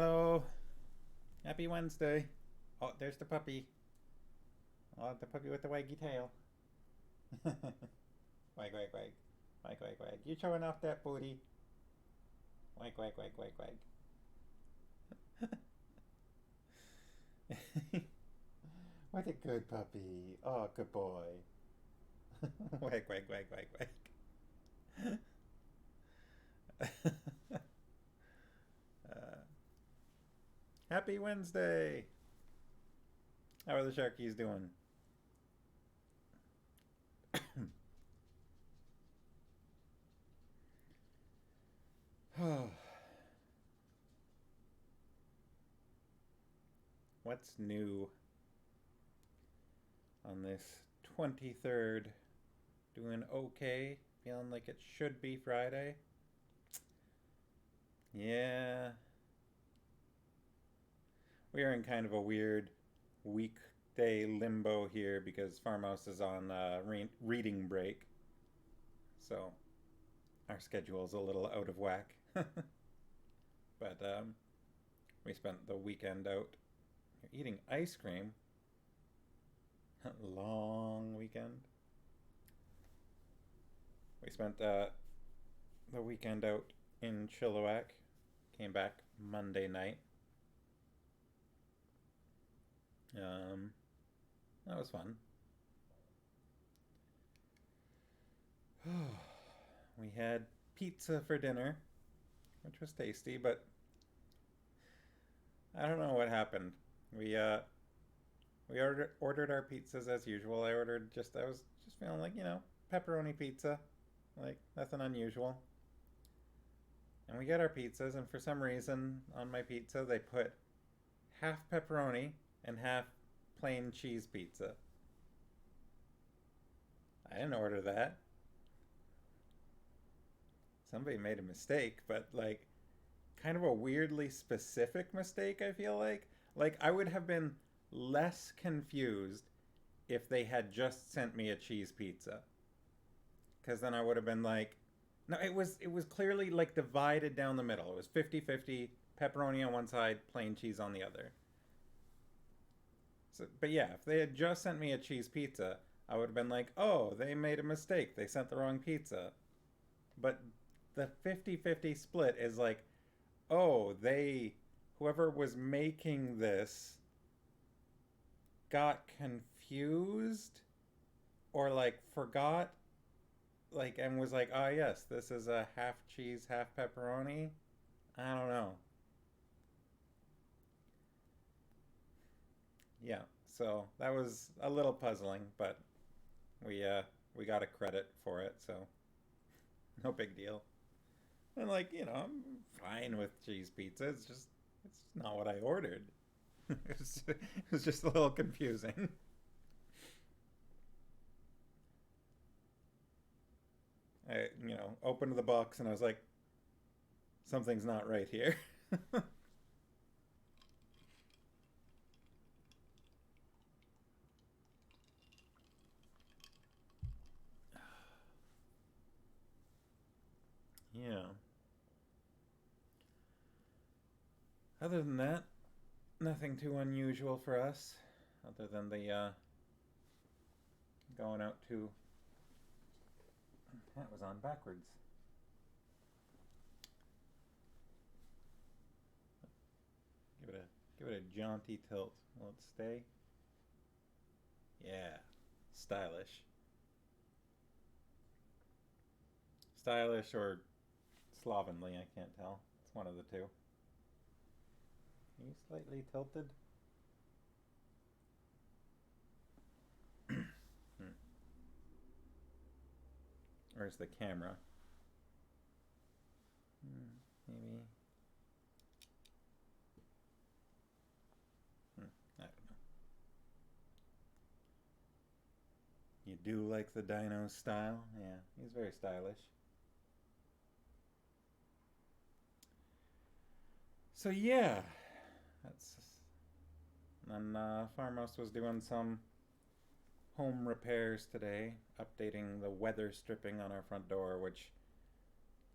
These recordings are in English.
Hello. Happy Wednesday. Oh, there's the puppy. Oh, the puppy with the waggy tail. Wag, wag, wag. Wag, wag, wag. You showing off that booty. Wag, wag, wag, wag, wag. What a good puppy. Oh, good boy. Wag, wag, wag, wag, wag. uh, Happy Wednesday. How are the Sharkies doing? What's new on this 23rd? Doing okay. Feeling like it should be Friday. Yeah. We are in kind of a weird weekday limbo here because Farmhouse is on reading break. So our schedule is a little out of whack. But we spent the weekend out. You're eating ice cream. Long weekend. We spent the weekend out in Chilliwack. Came back Monday night. That was fun. We had pizza for dinner, which was tasty, but I don't know what happened. We uh we ordered our pizzas as usual. I was just feeling like, pepperoni pizza, like nothing unusual. And we get our pizzas, and for some reason on my pizza they put half pepperoni and half plain cheese pizza. I didn't order that. Somebody made a mistake, but like kind of a weirdly specific mistake, I feel like. Like I would have been less confused if they had just sent me a cheese pizza. Cuz then I would have been like no, it was clearly like divided down the middle. It was 50-50, pepperoni on one side, plain cheese on the other. So, but yeah, if they had just sent me a cheese pizza, I would have been like, "Oh, they made a mistake. They sent the wrong pizza." But the 50-50 split is like, oh, whoever was making this got confused or like forgot, like, and was like, oh, yes, this is a half cheese, half pepperoni. I don't know. Yeah, so that was a little puzzling, but we uh we got a credit for it, so no big deal. And like, I'm fine with cheese pizza. It's not what I ordered. It was just a little confusing. I, opened the box and I was like, something's not right here. Yeah. Other than that, nothing too unusual for us, other than the going out to. That was on backwards. Give it a give it a jaunty tilt. Will it stay? Yeah, stylish, stylish or slovenly. I can't tell. It's one of the two. Are you slightly tilted? Hmm. Where's the camera? Maybe. I don't know. You do like the dino style? Yeah, he's very stylish. So yeah, that's. And Farmhouse was doing some home repairs today, updating the weather stripping on our front door, which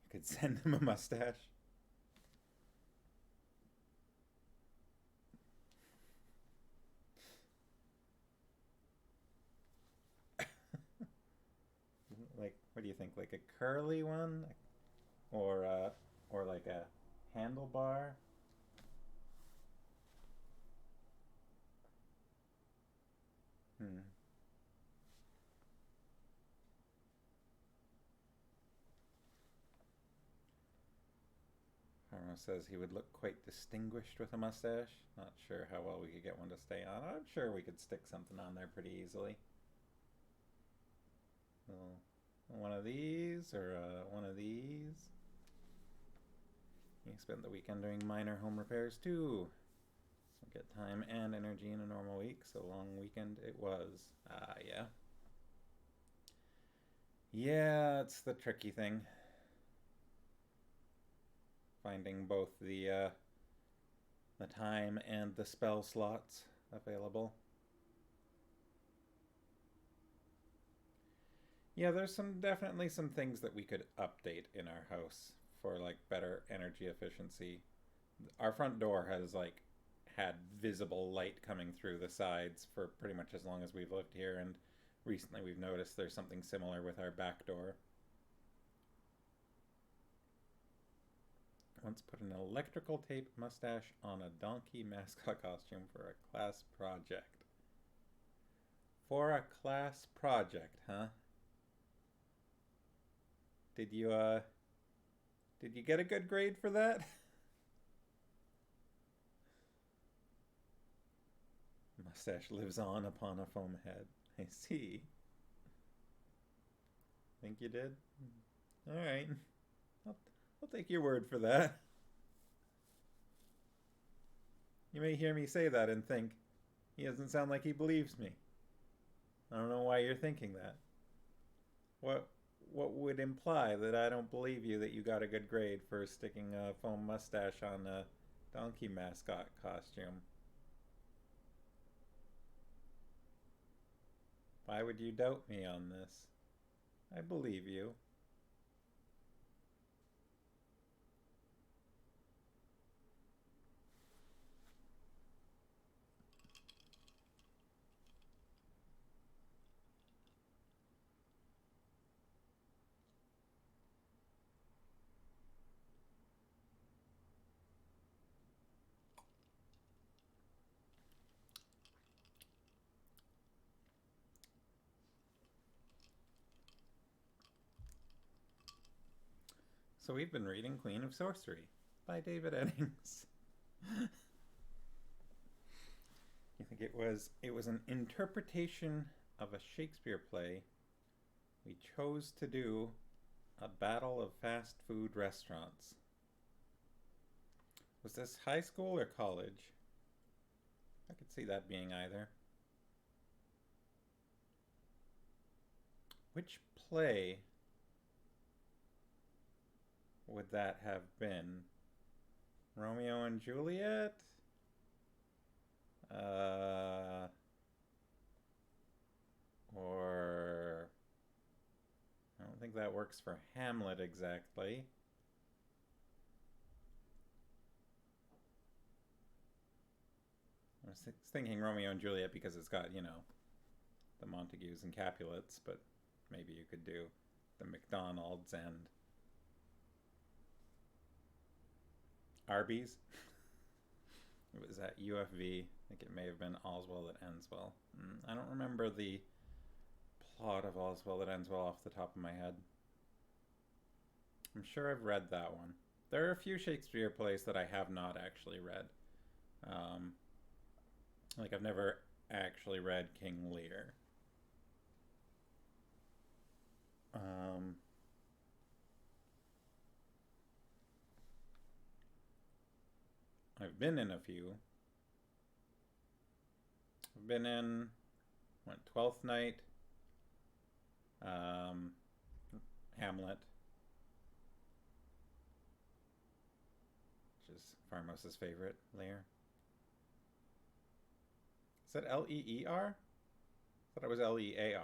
you could send him a mustache. Like, what do you think? Like a curly one, or or like a handlebar? Hmm. Harmo says he would look quite distinguished with a mustache. Not sure how well we could get one to stay on. I'm sure we could stick something on there pretty easily. Well, one of these or one of these. You spent the weekend doing minor home repairs too. Get time and energy in a normal week, so long weekend it was. Ah, yeah. Yeah, it's the tricky thing. Finding both the time and the spell slots available. Yeah, there's definitely some things that we could update in our house for like better energy efficiency. Our front door has like had visible light coming through the sides for pretty much as long as we've lived here, and recently we've noticed there's something similar with our back door. Once put an electrical tape mustache on a donkey mascot costume for a class project. For a class project, huh? Did you did you get a good grade for that? Mustache lives on upon a foam head. I see. Think you did? All right. I'll, I'll take your word for that. You may hear me say that and think, he doesn't sound like he believes me. I don't know why you're thinking that. What what would imply that I don't believe you that you got a good grade for sticking a foam mustache on a donkey mascot costume? Why would you doubt me on this? I believe you. So we've been reading Queen of Sorcery by David Eddings. You think it was an interpretation of a Shakespeare play. We chose to do a battle of fast food restaurants. Was this high school or college? I could see that being either. Which play would that have been? Romeo and Juliet? Or I don't think that works for Hamlet exactly. I was thinking Romeo and Juliet because it's got, the Montagues and Capulets, but maybe you could do the McDonald's and Arby's. It was at UFV. I think it may have been All's Well That Ends Well. I don't remember the plot of All's Well That Ends Well off the top of my head. I'm sure I've read that one. There are a few Shakespeare plays that I have not actually read. Like I've never actually read King Lear. I've been in a few. I've been in Twelfth Night, Hamlet, which is Farmos's favorite, Lear. Is that Leer? I thought it was Lear.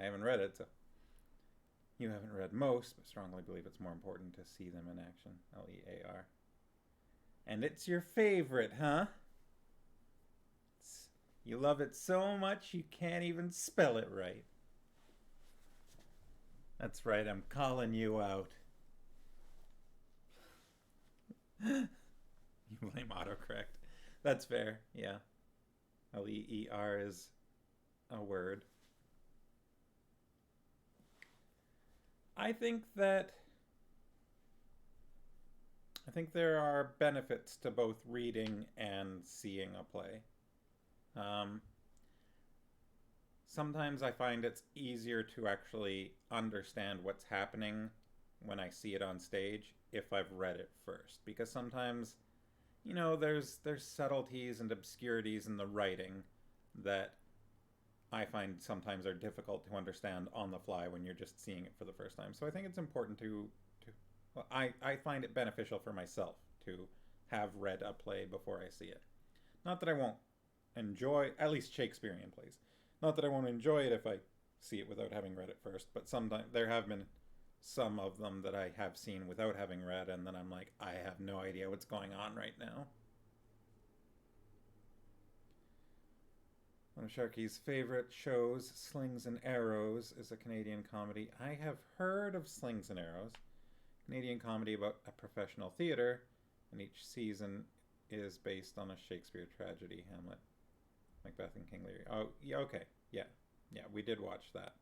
I haven't read it, so you haven't read most, but strongly believe it's more important to see them in action. Lear. And it's your favorite, huh? You love it so much you can't even spell it right. That's right, I'm calling you out. You blame autocorrect. That's fair, yeah. Leer is a word. I think that I think there are benefits to both reading and seeing a play. Um, Sometimes I find it's easier to actually understand what's happening when I see it on stage if I've read it first, because sometimes there's subtleties and obscurities in the writing that I find sometimes are difficult to understand on the fly when you're just seeing it for the first time. So I think it's important to well, I find it beneficial for myself to have read a play before I see it. Not that I won't enjoy, at least Shakespearean plays. Not that I won't enjoy it if I see it without having read it first, but sometimes there have been some of them that I have seen without having read, and then I'm like, I have no idea what's going on right now. One of Sharky's favorite shows, Slings and Arrows, is a Canadian comedy. I have heard of Slings and Arrows, Canadian comedy about a professional theater, and each season is based on a Shakespeare tragedy, Hamlet, Macbeth, and King Lear. Oh, yeah, okay. Yeah. Yeah, we did watch that.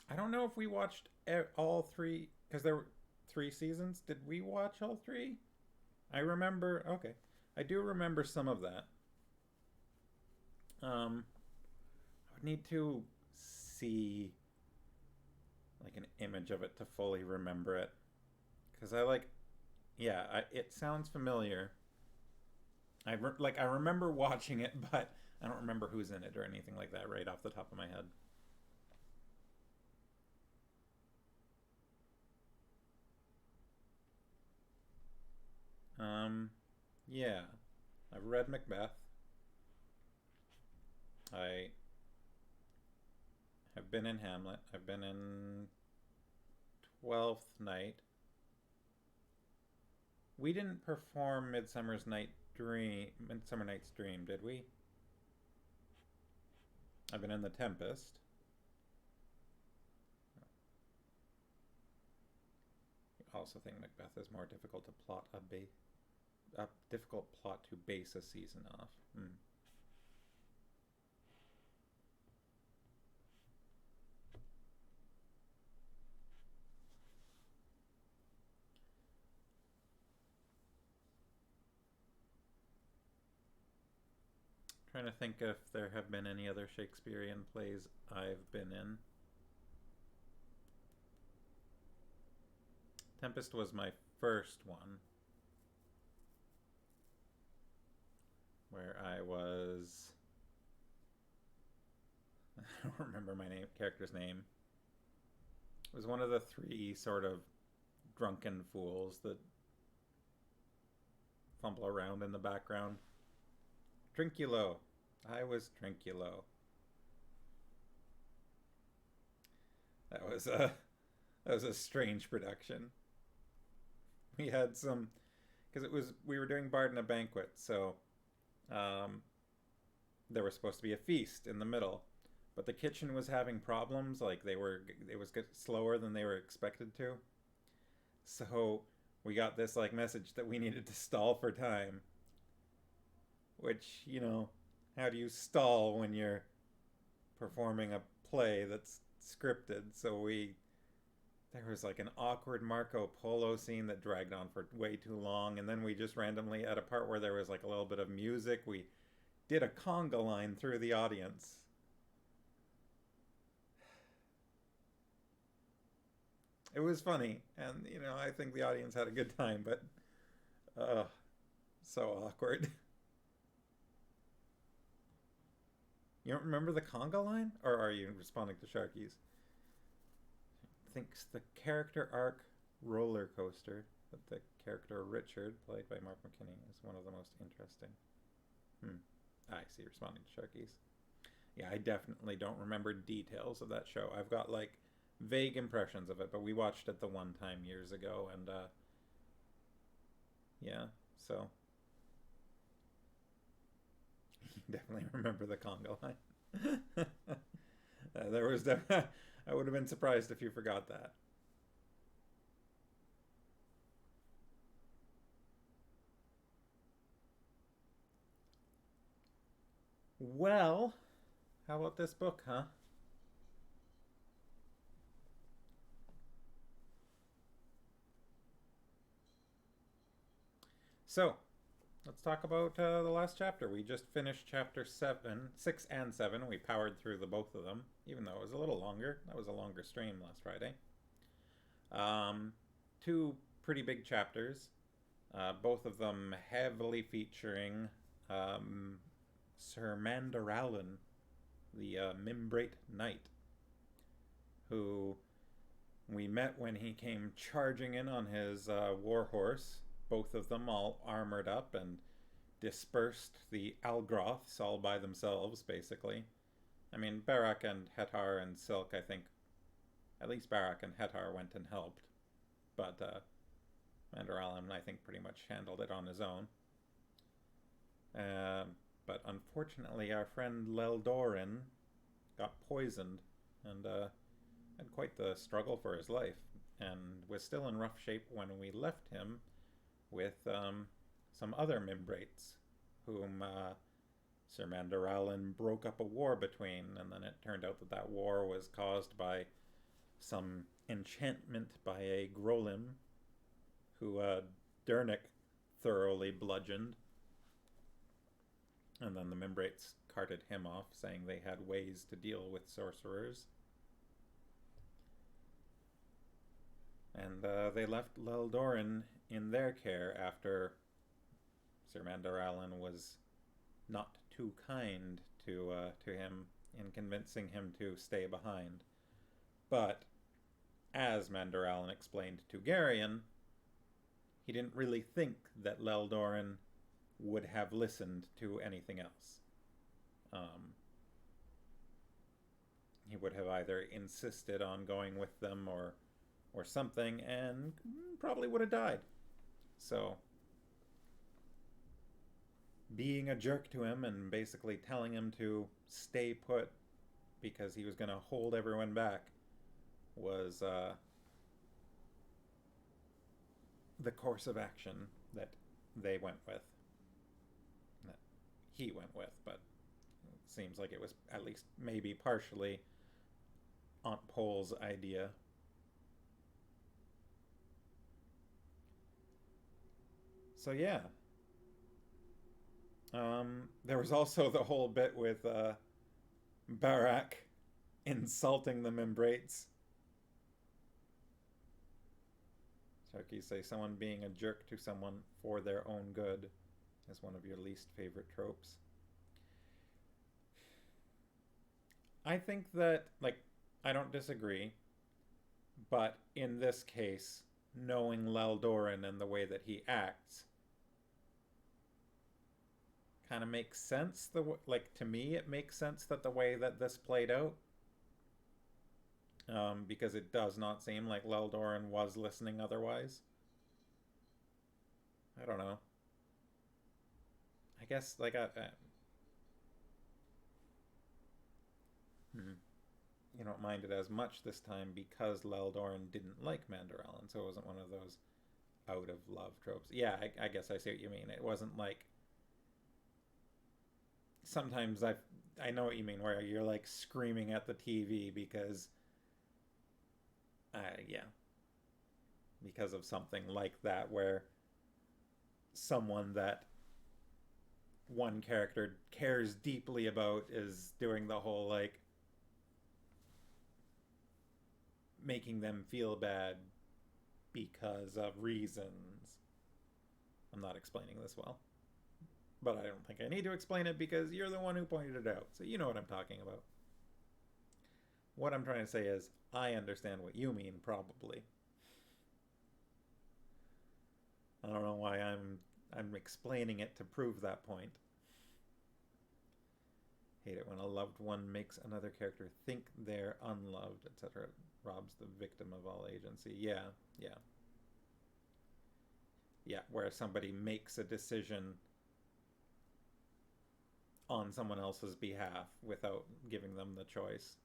I don't know if we watched all three, because there were 3 seasons. Did we watch all three? I remember, okay. I do remember some of that. I would need to see like an image of it to fully remember it. Because yeah, it sounds familiar. I remember watching it, but I don't remember who's in it or anything like that right off the top of my head. Um, yeah, I've read Macbeth. I have been in Hamlet. I've been in Twelfth Night. We didn't perform Midsummer Night's Dream, did we? I've been in The Tempest. I also think Macbeth is more difficult to plot a difficult plot to base a season off. Hmm. Trying to think if there have been any other Shakespearean plays I've been in. Tempest was my first one, where I was. I don't remember my character's name. It was one of the three sort of drunken fools that fumble around in the background. Trinculo. I was Trinculo. That was a that was a strange production. We had some because we were doing Bard in a banquet, so um, there was supposed to be a feast in the middle, but the kitchen was having problems. Like it was slower than they were expected to. So we got this like message that we needed to stall for time. Which how do you stall when you're performing a play that's scripted? So there was like an awkward Marco Polo scene that dragged on for way too long, and then we just randomly at a part where there was like a little bit of music, we did a conga line through the audience. It was funny, and I think the audience had a good time, but uh, so awkward. You don't remember the conga line, or are you responding to Sharky's? Thinks the character arc roller coaster that the character Richard, played by Mark McKinney, is one of the most interesting. I see, responding to Sharky's. Yeah, I definitely don't remember details of that show. I've got like vague impressions of it, but we watched it the one time years ago, and yeah, so you definitely remember the conga line. There was I would have been surprised if you forgot that. Well, how about this book, huh? So, let's talk about the last chapter. We just finished chapter 7, 6 and 7. We powered through the both of them, even though it was a little longer. That was a longer stream last Friday. Um, Two pretty big chapters, both of them heavily featuring um, Sir Mandaralin, the Mimbrate Knight, who we met when he came charging in on his warhorse, both of them all armored up, and dispersed the Algroths all by themselves, basically. I mean, Barak and Hettar and Silk, I think, at least Barak and Hettar went and helped, but Mandaralin, I think, pretty much handled it on his own. Uh, but unfortunately, our friend Leldorin got poisoned and had quite the struggle for his life, and was still in rough shape when we left him with some other Mimbrates, whom Sir Mandaralin broke up a war between, and then it turned out that that war was caused by some enchantment by a Grolim, who Dernick thoroughly bludgeoned. And then the Mimbrates carted him off, saying they had ways to deal with sorcerers. And they left Leldorin in their care after Sir Mandaralin was not too kind to him in convincing him to stay behind. But as Mandaralin explained to Garion, he didn't really think that Leldorin would have listened to anything else. He would have either insisted on going with them or something, and probably would have died. So, being a jerk to him and basically telling him to stay put because he was going to hold everyone back was the course of action that they went with. That he went with, but it seems like it was at least maybe partially Aunt Pole's idea. So yeah. There was also the whole bit with Barak insulting the Mimbrates. Sharky say someone being a jerk to someone for their own good is one of your least favorite tropes. I think that, like, I don't disagree, but in this case, knowing Leldorin and the way that he acts kind of makes sense. Like, to me, it makes sense that the way that this played out, because it does not seem like Leldorin was listening otherwise. I don't know. I guess, like, you don't mind it as much this time because Leldorin didn't like Mandaralin, so it wasn't one of those out of love tropes. Yeah, I guess I see what you mean. It wasn't like, sometimes I know what you mean, where you're like screaming at the TV because yeah, because of something like that, where someone that one character cares deeply about is doing the whole, like, making them feel bad because of reasons. I'm not explaining this well, but I don't think I need to explain it because you're the one who pointed it out, so you know what I'm talking about. What I'm trying to say is, I understand what you mean, probably. I don't know why I'm explaining it to prove that point. Hate it when a loved one makes another character think they're unloved, etc. Robs the victim of all agency. Yeah, yeah. Yeah, where somebody makes a decision on someone else's behalf without giving them the choice.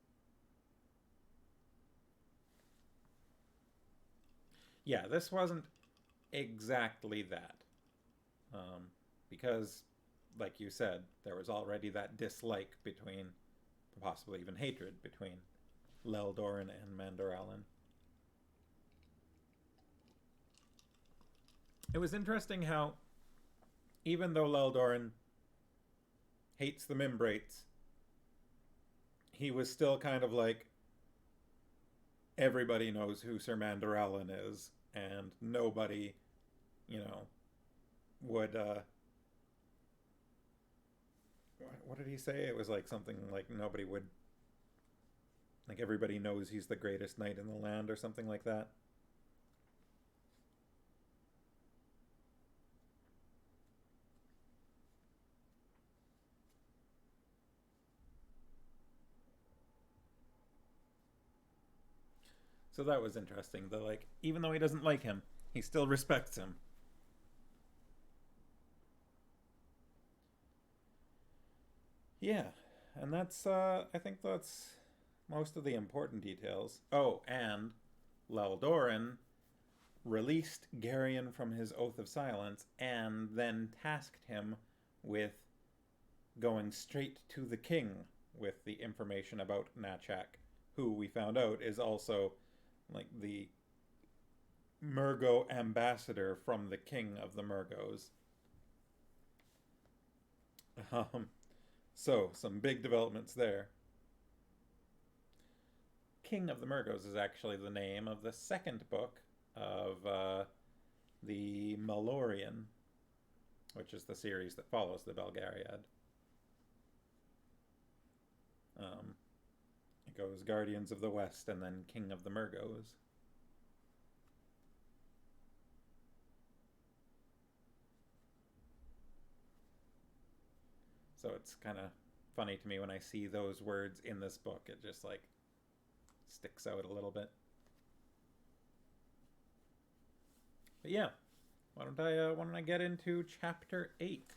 Yeah, this wasn't exactly that. Because, like you said, there was already that dislike between, possibly even hatred between Leldorin and Mandoralin. It was interesting how, even though Leldorin hates the Mimbrates, he was still kind of like, everybody knows who Sir Mandoralin is, and nobody, you know, would what did he say? It was like something like nobody would, like everybody knows he's the greatest knight in the land or something like that. So that was interesting. The like, even though he doesn't like him, he still respects him. Yeah, and that's I think that's most of the important details. Oh, and Leldorin released Garion from his oath of silence and then tasked him with going straight to the king with the information about Nachak, who we found out is also like the Murgo ambassador from the king of the Murgos. Um, so, some big developments there. King of the Murgos is actually the name of the second book of the Malorian, which is the series that follows the Belgariad. It goes Guardians of the West and then King of the Murgos. So it's kind of funny to me when I see those words in this book. It just like sticks out a little bit. But yeah, why don't I get into chapter 8?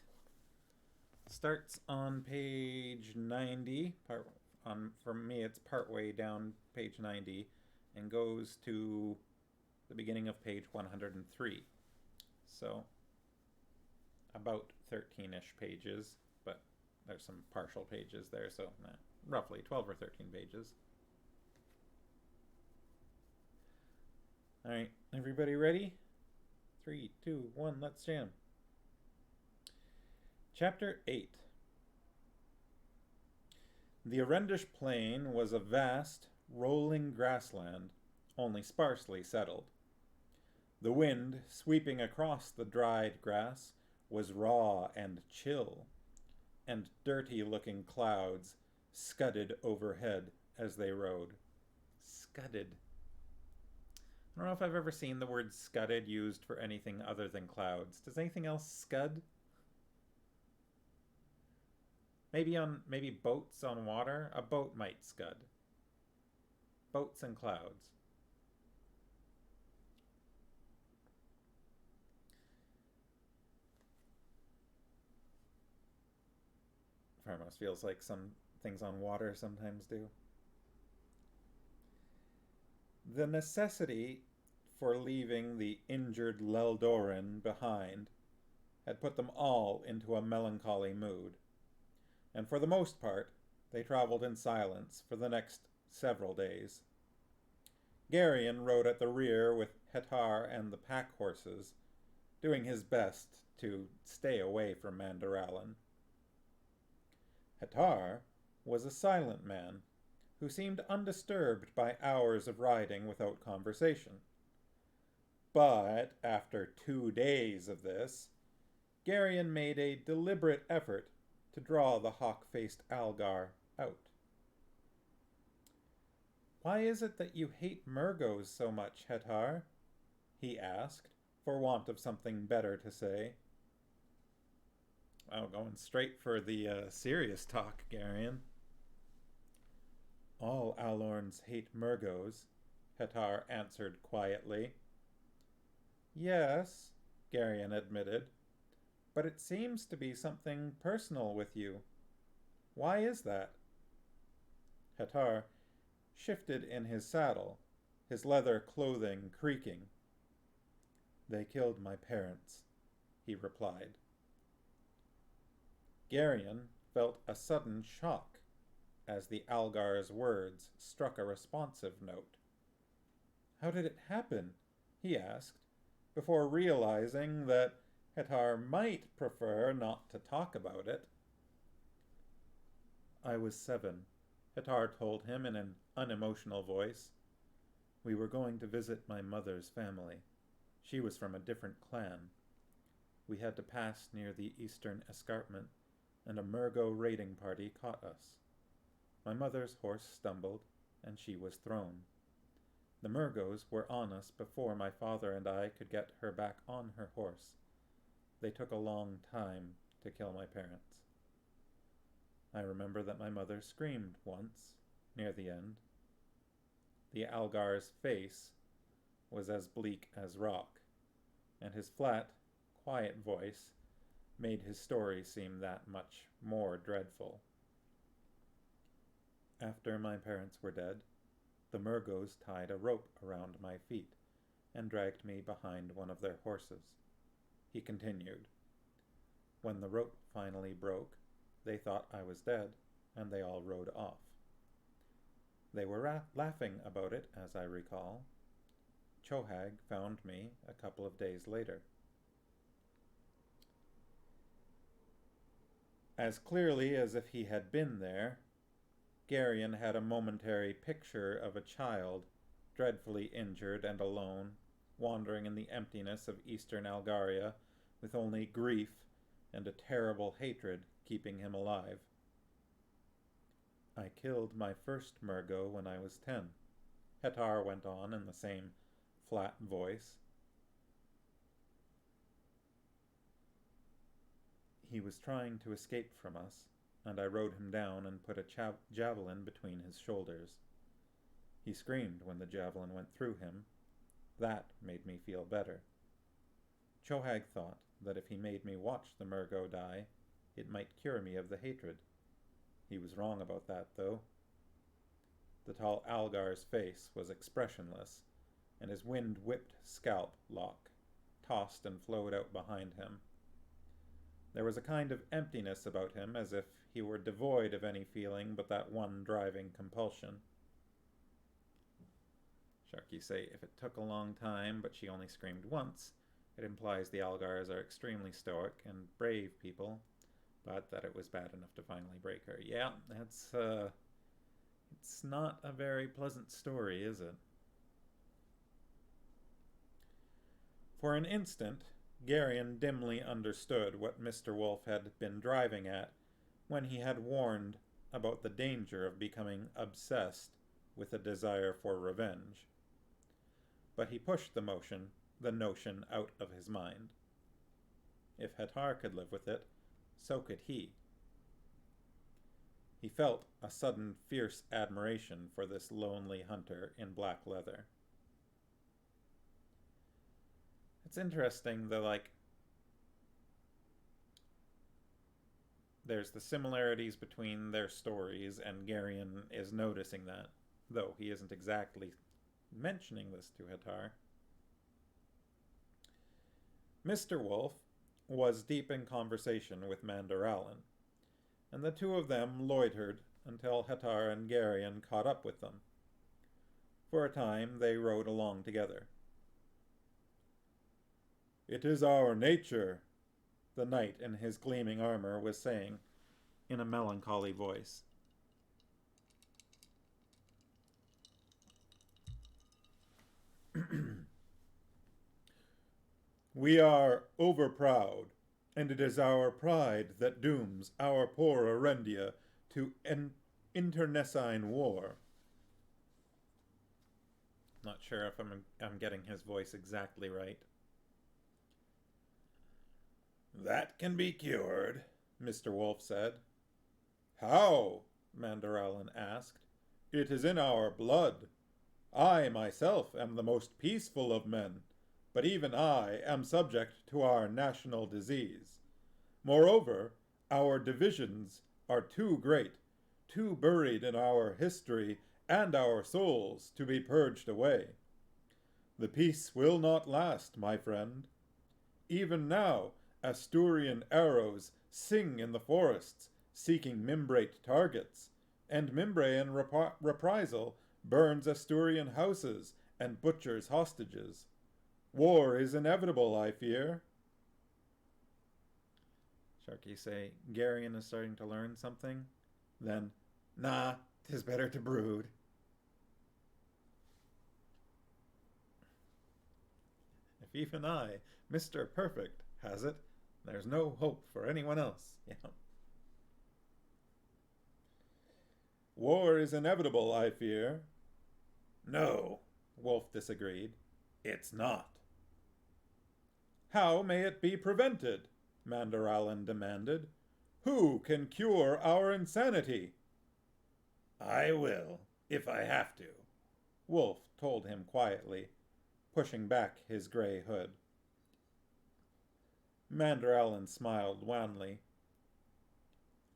Starts on page 90. For me, it's partway down page 90, and goes to the beginning of page 103. So about 13-ish pages, but there's some partial pages there, so roughly 12 or 13 pages. All right, everybody ready? 3, 2, 1, let's jam. Chapter 8. The Arendish plain was a vast, rolling grassland, only sparsely settled. The wind, sweeping across the dried grass, was raw and chill, and dirty-looking clouds scudded overhead as they rode. Scudded. I don't know if I've ever seen the word scudded used for anything other than clouds. Does anything else scud? Maybe boats on water? A boat might scud. Boats and clouds. Almost feels like some things on water sometimes do. The necessity for leaving the injured Leldorin behind had put them all into a melancholy mood, and for the most part they travelled in silence for the next several days. Garion rode at the rear with Hettar and the pack horses, doing his best to stay away from Mandoralin. Hettar was a silent man who seemed undisturbed by hours of riding without conversation. But after 2 days of this, Garion made a deliberate effort to draw the hawk-faced Algar out. "Why is it that you hate Murgos so much, Hettar?" he asked, for want of something better to say. Oh, going straight for the serious talk, Garion. "All Alorns hate Murgos," Hettar answered quietly. "Yes," Garion admitted, "but it seems to be something personal with you. Why is that?" Hettar shifted in his saddle, his leather clothing creaking. They killed my parents, he replied. Garion felt a sudden shock as the Algar's words struck a responsive note. How did it happen? He asked, before realizing that Hettar might prefer not to talk about it. I was 7, Hettar told him in an unemotional voice. We were going to visit my mother's family. She was from a different clan. We had to pass near the eastern escarpment, and a Murgo raiding party caught us. My mother's horse stumbled, and she was thrown. The Murgos were on us before my father and I could get her back on her horse. They took a long time to kill my parents. I remember that my mother screamed once, near the end. The Algar's face was as bleak as rock, and his flat, quiet voice made his story seem that much more dreadful. After my parents were dead, the Murgos tied a rope around my feet and dragged me behind one of their horses. He continued. When the rope finally broke, they thought I was dead, and they all rode off. They were laughing about it, as I recall. Chohag found me a couple of days later. As clearly as if he had been there, Garion had a momentary picture of a child, dreadfully injured and alone, wandering in the emptiness of eastern Algaria, with only grief and a terrible hatred keeping him alive. I killed my first Murgo when I was 10, Hettar went on in the same flat voice. He was trying to escape from us, and I rode him down and put a javelin between his shoulders. He screamed when the javelin went through him. That made me feel better. Chohag thought that if he made me watch the Murgo die, it might cure me of the hatred. He was wrong about that, though. The tall Algar's face was expressionless, and his wind-whipped scalp lock tossed and flowed out behind him. There was a kind of emptiness about him, as if he were devoid of any feeling but that one driving compulsion. Sharky say, if it took a long time, but she only screamed once, it implies the Algars are extremely stoic and brave people, but that it was bad enough to finally break her. Yeah, that's, it's not a very pleasant story, is it? For an instant, Garion dimly understood what Mr. Wolf had been driving at when he had warned about the danger of becoming obsessed with a desire for revenge. But he pushed the notion out of his mind. If Hettar could live with it, so could he. He felt a sudden fierce admiration for this lonely hunter in black leather. It's interesting that, there's the similarities between their stories, and Garion is noticing that, though he isn't exactly mentioning this to Hettar. Mr. Wolf was deep in conversation with Mandaralin, and the two of them loitered until Hettar and Garion caught up with them. For a time they rode along together. "It is our nature," the knight in his gleaming armor was saying in a melancholy voice. "We are overproud, and it is our pride that dooms our poor Arendia to an internecine war." Not sure if I'm getting his voice exactly right. "That can be cured," Mr. Wolf said. "How?" Mandaralin asked. "It is in our blood. I myself am the most peaceful of men, but even I am subject to our national disease. Moreover, our divisions are too great, too buried in our history and our souls to be purged away. The peace will not last, my friend. Even now, Asturian arrows sing in the forests, seeking Mimbrate targets, and Mimbre in reprisal burns Asturian houses and butchers hostages. War is inevitable, I fear. Sharky say, Garion is starting to learn something. Then, nah, 'tis better to brood. If even I, Mr. Perfect, has it, there's no hope for anyone else. Yeah. War is inevitable, I fear. No, Wolf disagreed. It's not. How may it be prevented? Mandaralan demanded. Who can cure our insanity? I will, if I have to, Wolf told him quietly, pushing back his gray hood. Mandaralan smiled wanly.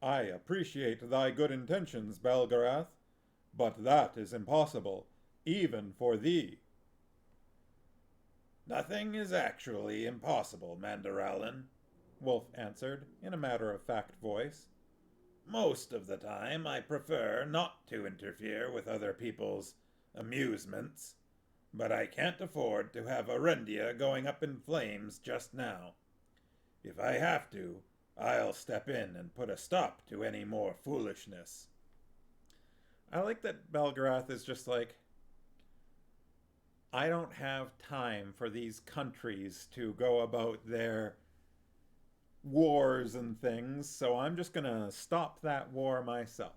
I appreciate thy good intentions, Belgarath, but that is impossible, even for thee. Nothing is actually impossible, Mandaralan, Wolf answered in a matter-of-fact voice. Most of the time I prefer not to interfere with other people's amusements, but I can't afford to have Arendia going up in flames just now. If I have to, I'll step in and put a stop to any more foolishness. I like that Belgarath is just like, I don't have time for these countries to go about their wars and things, so I'm just gonna stop that war myself.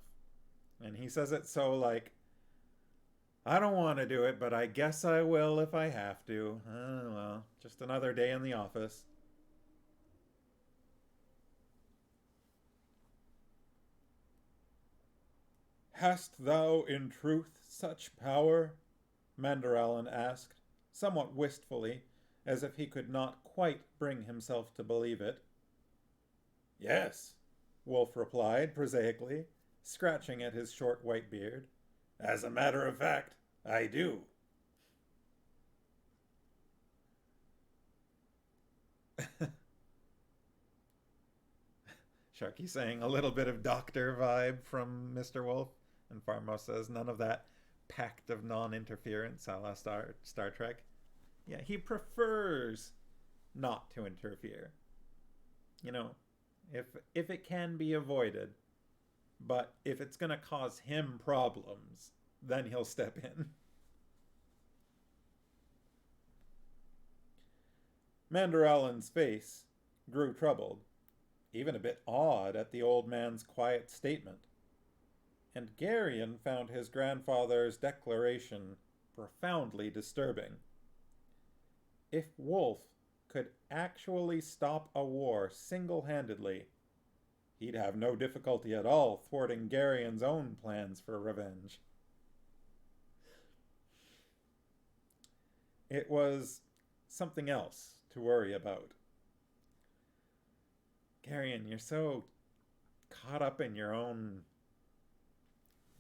And he says it so like, I don't want to do it, but I guess I will if I have to. Well, just another day in the office. Hast thou in truth such power? Mandaralan asked, somewhat wistfully, as if he could not quite bring himself to believe it. Yes, Wolf replied prosaically, scratching at his short white beard. As a matter of fact, I do. Sharky saying a little bit of doctor vibe from Mr. Wolf, and Farmo says none of that pact of non-interference a la Star Trek. Yeah, he prefers not to interfere. You know, if it can be avoided, but if it's going to cause him problems, then he'll step in. Mandaralan's face grew troubled, even a bit awed at the old man's quiet statement. And Garion found his grandfather's declaration profoundly disturbing. If Wolf could actually stop a war single-handedly, he'd have no difficulty at all thwarting Garion's own plans for revenge. It was something else to worry about. Garion, you're so caught up in your own...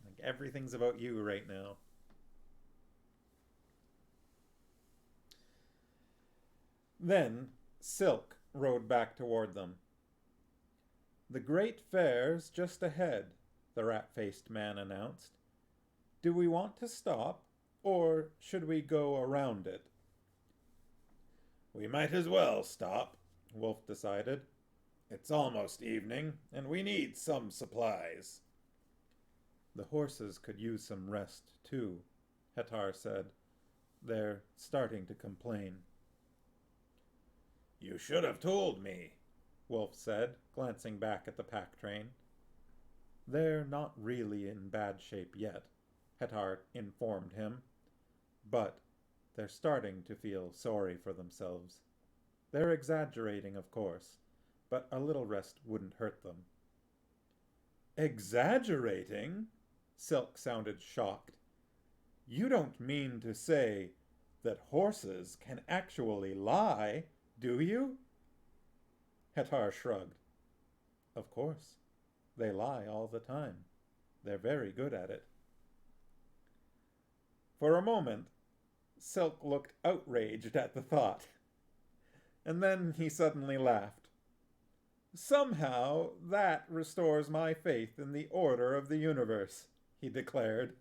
Like, everything's about you right now. Then Silk rode back toward them. The great fair's just ahead, the rat-faced man announced. Do we want to stop, or should we go around it? We might as well stop, Wolf decided. It's almost evening, and we need some supplies. The horses could use some rest, too, Hettar said. They're starting to complain. You should have told me, Wolf said, glancing back at the pack train. They're not really in bad shape yet, Hettar informed him. But they're starting to feel sorry for themselves. They're exaggerating, of course, but a little rest wouldn't hurt them. Exaggerating? Silk sounded shocked. You don't mean to say that horses can actually lie, do you? Hettar shrugged. Of course. They lie all the time. They're very good at it. For a moment, Silk looked outraged at the thought. And then he suddenly laughed. Somehow that restores my faith in the order of the universe, he declared.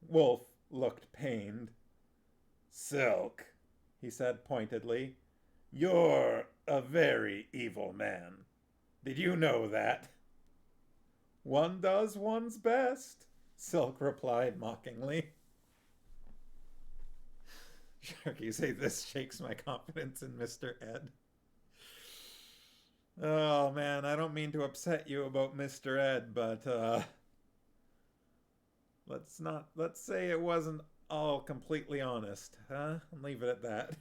Wolf looked pained. Silk, he said pointedly, you're a very evil man. Did you know that? One does one's best, Silk replied mockingly. Sharky, say this shakes my confidence in Mr. Ed. Oh man, I don't mean to upset you about Mr. Ed, but let's say it wasn't all completely honest, huh? I'll leave it at that.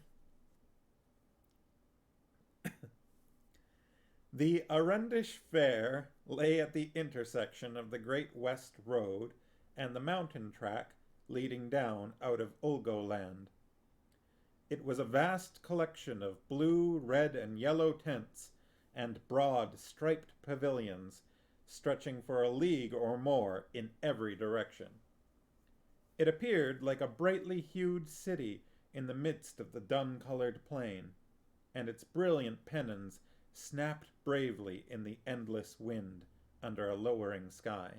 The Arendish Fair lay at the intersection of the Great West Road and the mountain track leading down out of Ulgoland. It was a vast collection of blue, red, and yellow tents and broad, striped pavilions stretching for a league or more in every direction. It appeared like a brightly hued city in the midst of the dun-colored plain, and its brilliant pennons snapped bravely in the endless wind under a lowering sky.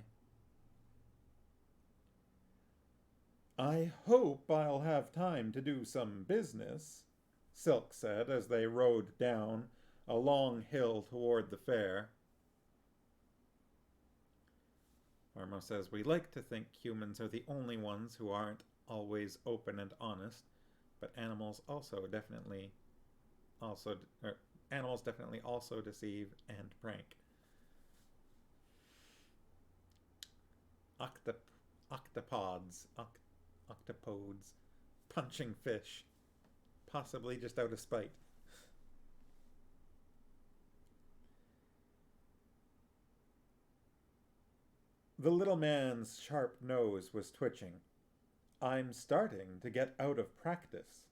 I hope I'll have time to do some business, Silk said as they rode down a long hill toward the fair. Armo says, we like to think humans are the only ones who aren't always open and honest, but animals definitely also deceive and prank. Octopodes, punching fish, possibly just out of spite. The little man's sharp nose was twitching. I'm starting to get out of practice.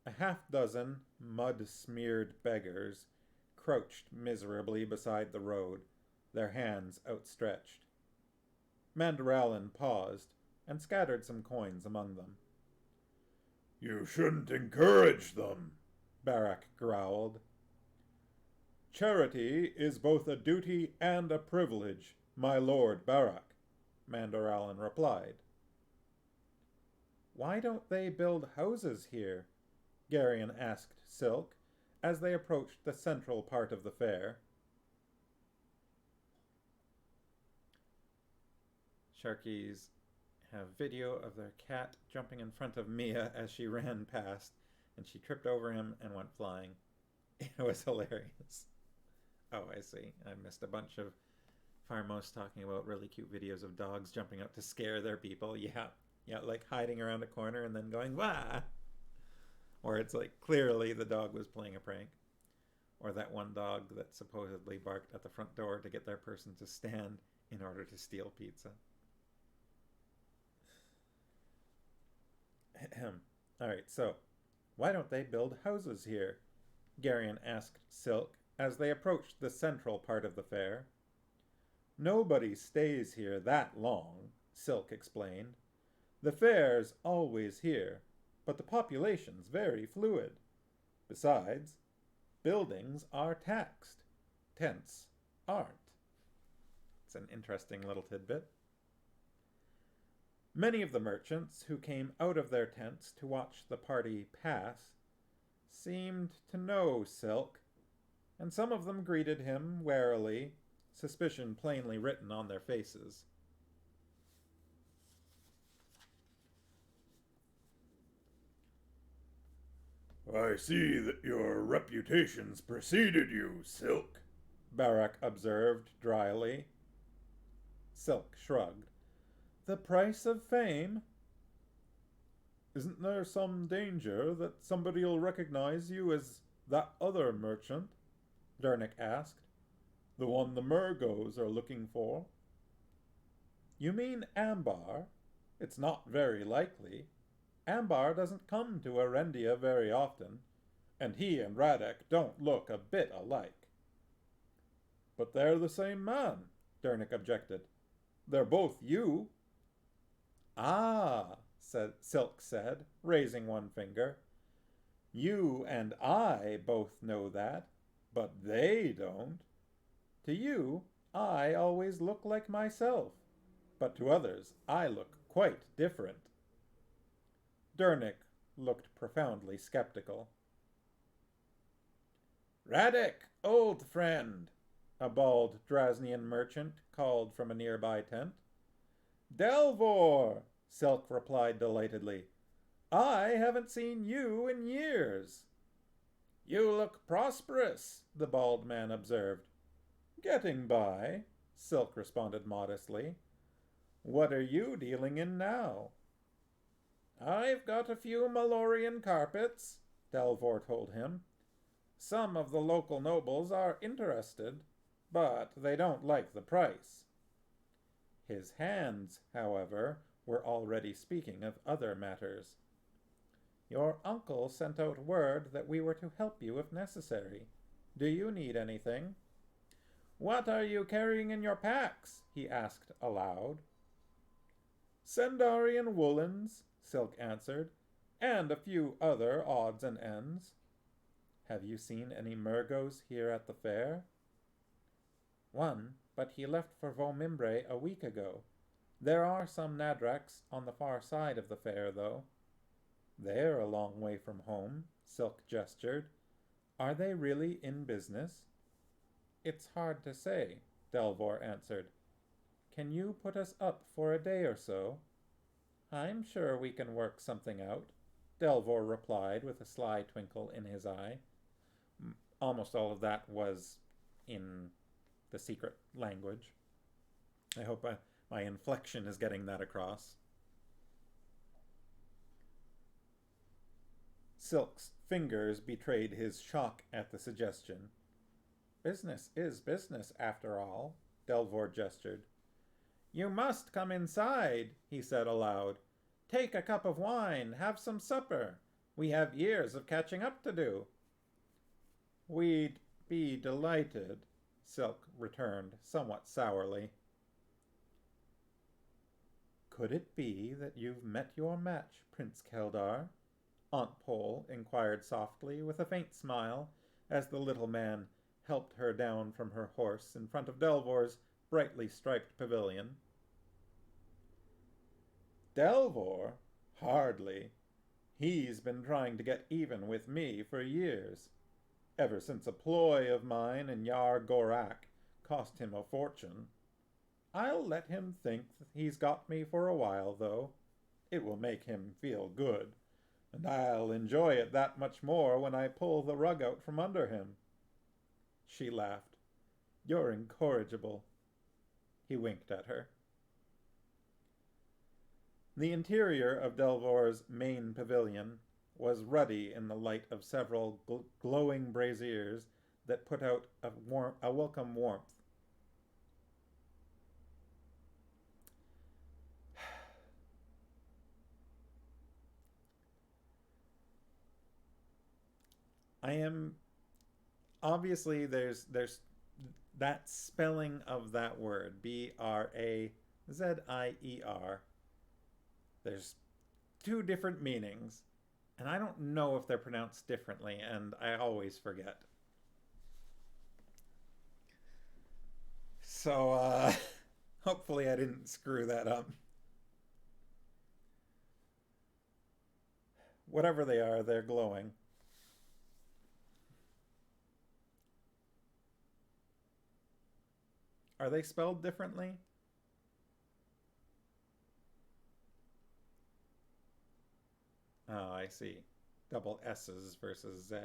A half-dozen mud-smeared beggars crouched miserably beside the road, their hands outstretched. Mandaralin paused and scattered some coins among them. You shouldn't encourage them, Barak growled. Charity is both a duty and a privilege, my lord Barak, Mandaralin replied. Why don't they build houses here? Garion asked Silk as they approached the central part of the fair. Sharkies have video of their cat jumping in front of Mia as she ran past, and she tripped over him and went flying. It was hilarious. Oh, I see. I missed a bunch of Farmos talking about really cute videos of dogs jumping out to scare their people. Yeah, like hiding around a corner and then going, wah! Or it's like clearly the dog was playing a prank. Or that one dog that supposedly barked at the front door to get their person to stand in order to steal pizza. Alright, so, why don't they build houses here? Garion asked Silk as they approached the central part of the fair. Nobody stays here that long, Silk explained. The fair's always here, but the population's very fluid. Besides, buildings are taxed. Tents aren't. It's an interesting little tidbit. Many of the merchants who came out of their tents to watch the party pass seemed to know Silk, and some of them greeted him warily, suspicion plainly written on their faces. I see that your reputation's preceded you, Silk, Barak observed dryly. Silk shrugged. The price of fame? Isn't there some danger that somebody'll recognize you as that other merchant? Dernick asked. The one the Murgos are looking for. You mean Ambar? It's not very likely. Ambar doesn't come to Arendia very often, and he and Radek don't look a bit alike. But they're the same man, Dernick objected. They're both you. Ah, Silk said, raising one finger. You and I both know that, but they don't. To you, I always look like myself, but to others I look quite different. Dernick looked profoundly skeptical. Radek, old friend, a bald Drasnian merchant called from a nearby tent. Delvor, Silk replied delightedly. I haven't seen you in years. You look prosperous, the bald man observed. Getting by, Silk responded modestly. What are you dealing in now? I've got a few Malorian carpets, Delvor told him. Some of the local nobles are interested, but they don't like the price. His hands, however, were already speaking of other matters. Your uncle sent out word that we were to help you if necessary. Do you need anything? What are you carrying in your packs? He asked aloud. Sendarian woolens, Silk answered, and a few other odds and ends. Have you seen any Murgos here at the fair? One, but he left for Vomimbre a week ago. There are some Nadraks on the far side of the fair, though. They're a long way from home, Silk gestured. Are they really in business? It's hard to say, Delvor answered. Can you put us up for a day or so? I'm sure we can work something out, Delvor replied with a sly twinkle in his eye. Almost all of that was in the secret language. I hope my inflection is getting that across. Silk's fingers betrayed his shock at the suggestion. Business is business, after all, Delvor gestured. You must come inside, he said aloud. Take a cup of wine, have some supper. We have years of catching up to do. We'd be delighted, Silk returned, somewhat sourly. Could it be that you've met your match, Prince Keldar? Aunt Pole inquired softly, with a faint smile, as the little man helped her down from her horse in front of Delvor's brightly striped pavilion. Delvor? Hardly. He's been trying to get even with me for years, ever since a ploy of mine in Yar Gorak cost him a fortune. I'll let him think he's got me for a while, though. It will make him feel good, and I'll enjoy it that much more when I pull the rug out from under him. She laughed. You're incorrigible. He winked at her. The interior of Delvor's main pavilion was ruddy in the light of several glowing braziers that put out a welcome warmth. Obviously there's that spelling of that word, Brazier. There's two different meanings, and I don't know if they're pronounced differently, and I always forget. So, hopefully I didn't screw that up. Whatever they are, they're glowing. Are they spelled differently? Oh, I see. Double S's versus Z.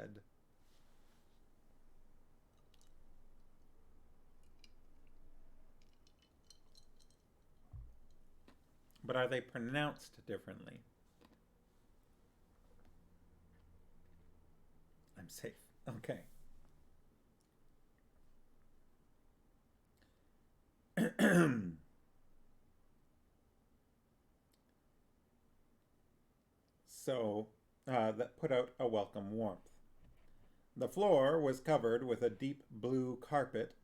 But are they pronounced differently? I'm safe. Okay. So, that put out a welcome warmth. The floor was covered with a deep blue carpet,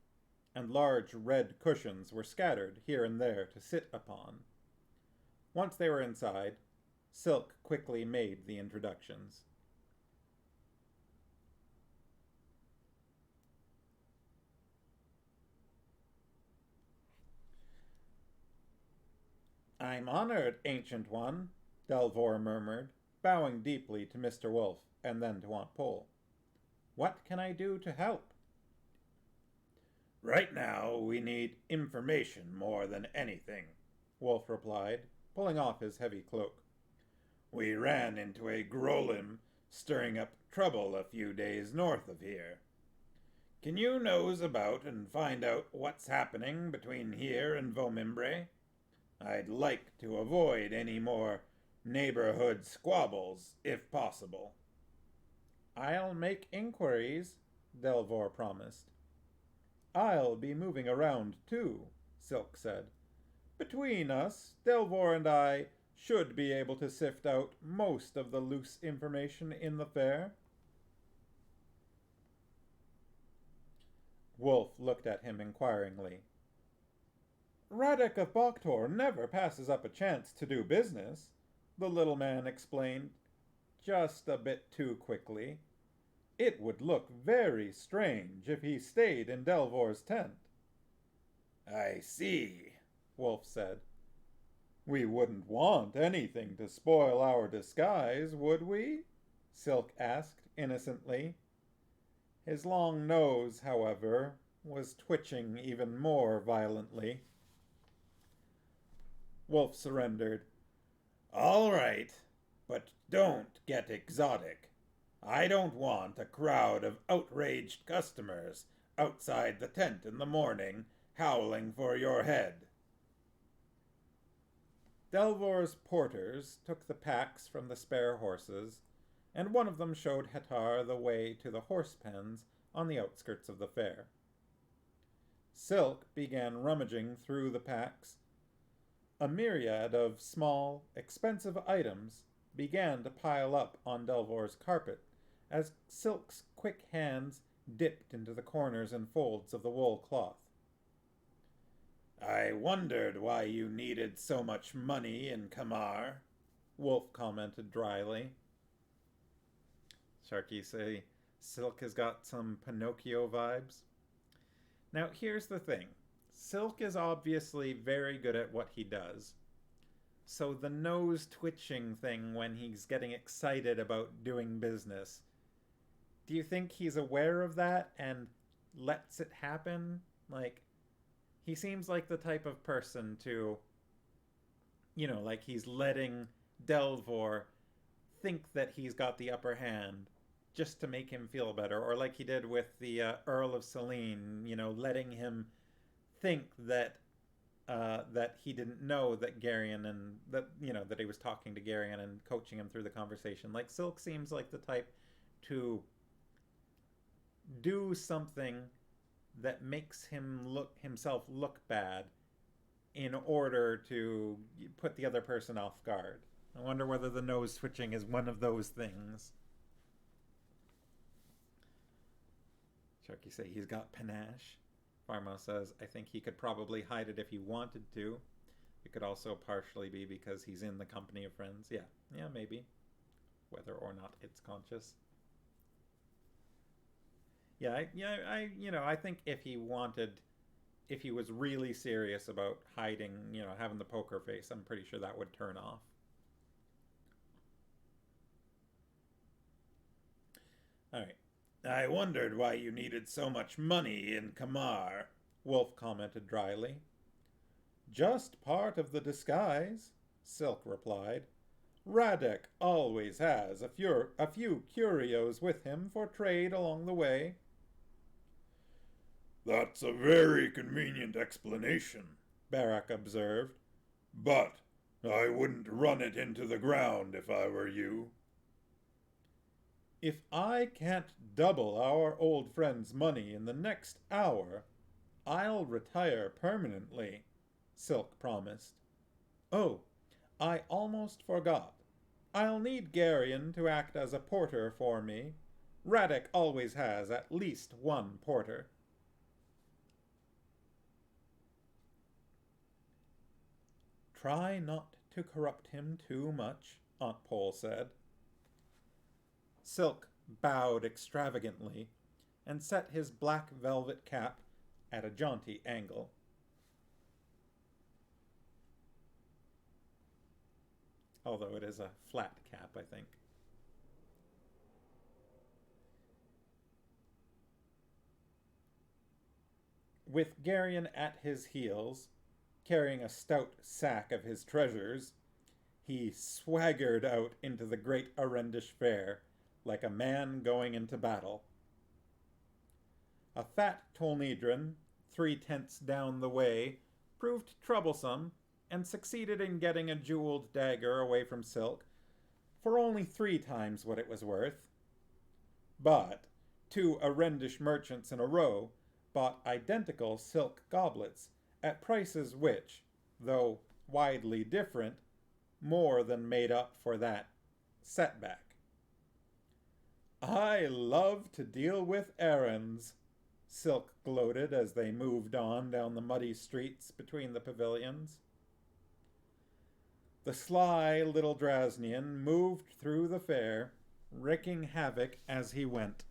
and large red cushions were scattered here and there to sit upon. Once they were inside, Silk quickly made the introductions. I'm honored, Ancient One, Delvor murmured, bowing deeply to Mr. Wolf and then to Aunt Pole. What can I do to help? Right now, we need information more than anything, Wolf replied, pulling off his heavy cloak. We ran into a Grolim stirring up trouble a few days north of here. Can you nose about and find out what's happening between here and Vomimbre? I'd like to avoid any more neighborhood squabbles, if possible. I'll make inquiries, Delvor promised. I'll be moving around too, Silk said. Between us, Delvor and I should be able to sift out most of the loose information in the fair. Wolf looked at him inquiringly. Radek of Boktor never passes up a chance to do business, the little man explained, just a bit too quickly. It would look very strange if he stayed in Delvor's tent. I see, Wolf said. We wouldn't want anything to spoil our disguise, would we? Silk asked innocently. His long nose, however, was twitching even more violently. Wolf surrendered. All right, but don't get exotic. I don't want a crowd of outraged customers outside the tent in the morning howling for your head. Delvor's porters took the packs from the spare horses, and one of them showed Hettar the way to the horse pens on the outskirts of the fair. Silk began rummaging through the packs. A myriad of small, expensive items began to pile up on Delvor's carpet as Silk's quick hands dipped into the corners and folds of the wool cloth. I wondered why you needed so much money in Kamar, Wolf commented dryly. Sharky say Silk has got some Pinocchio vibes. Now here's the thing. Silk is obviously very good at what he does. So the nose twitching thing when he's getting excited about doing business, do you think he's aware of that and lets it happen? Like, he seems like the type of person to, like he's letting Delvor think that he's got the upper hand just to make him feel better. Or like he did with the Earl of Selene, letting him think that that he didn't know that Garion and that that he was talking to Garion and coaching him through the conversation. Like Silk seems like the type to do something that makes himself look bad in order to put the other person off guard. I wonder whether the nose twitching is one of those things. Chucky say he's got panache. Farmo says, I think he could probably hide it if he wanted to. It could also partially be because he's in the company of friends. Yeah, maybe. Whether or not it's conscious. I think if he was really serious about hiding, having the poker face, I'm pretty sure that would turn off. All right. I wondered why you needed so much money in Kamar, Wolf commented dryly. Just part of the disguise, Silk replied. Radek always has a few curios with him for trade along the way. That's a very convenient explanation, Barak observed. But I wouldn't run it into the ground if I were you. If I can't double our old friend's money in the next hour, I'll retire permanently, Silk promised. Oh, I almost forgot. I'll need Garion to act as a porter for me. Radek always has at least one porter. Try not to corrupt him too much, Aunt Pole said. Silk bowed extravagantly and set his black velvet cap at a jaunty angle. Although it is a flat cap, I think. With Geryon at his heels, carrying a stout sack of his treasures, he swaggered out into the great Arendish fair like a man going into battle. A fat Tolnedran, 3/10 down the way, proved troublesome and succeeded in getting a jeweled dagger away from Silk for only 3 times what it was worth. But 2 Arendish merchants in a row bought identical silk goblets at prices which, though widely different, more than made up for that setback. "I love to deal with errands," Silk gloated as they moved on down the muddy streets between the pavilions. The sly little Drasnian moved through the fair, wreaking havoc as he went.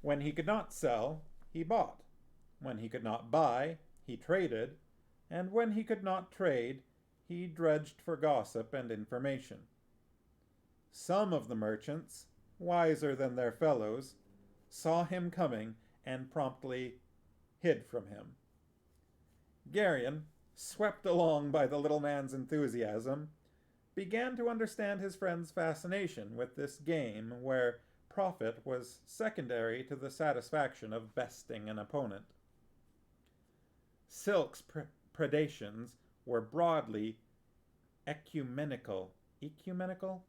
When he could not sell, he bought. When he could not buy, he traded. And when he could not trade, he dredged for gossip and information. Some of the merchants, wiser than their fellows, saw him coming and promptly hid from him. Geryon, swept along by the little man's enthusiasm, began to understand his friend's fascination with this game where profit was secondary to the satisfaction of besting an opponent. Silk's predations were broadly ecumenical. Ecumenical?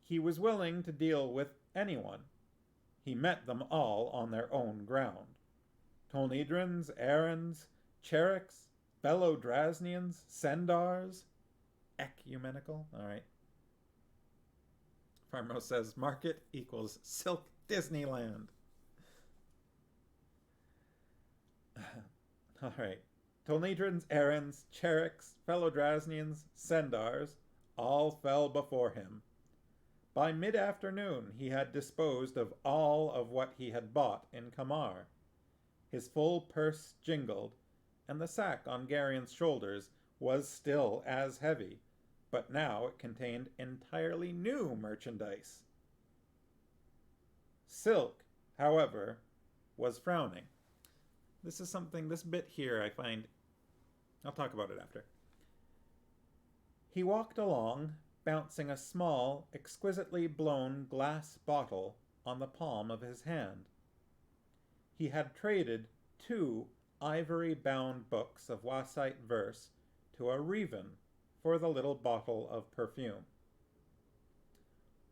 He was willing to deal with anyone. He met them all on their own ground. Tolnedrans, Arans, Cherriks, fellow Drasnians, Sendars. Ecumenical? All right. Farmo says market equals Silk Disneyland. All right. Tolnedrans, Arans, Cherriks, fellow Drasnians, Sendars, all fell before him. By mid-afternoon he had disposed of all of what he had bought in Kamar. His full purse jingled, and the sack on Geryon's shoulders was still as heavy, but now it contained entirely new merchandise. Silk, however, was frowning. This bit here I find, I'll talk about it after. He walked along, bouncing a small, exquisitely blown glass bottle on the palm of his hand. He had traded 2 ivory-bound books of Wasite verse to a Rivan for the little bottle of perfume.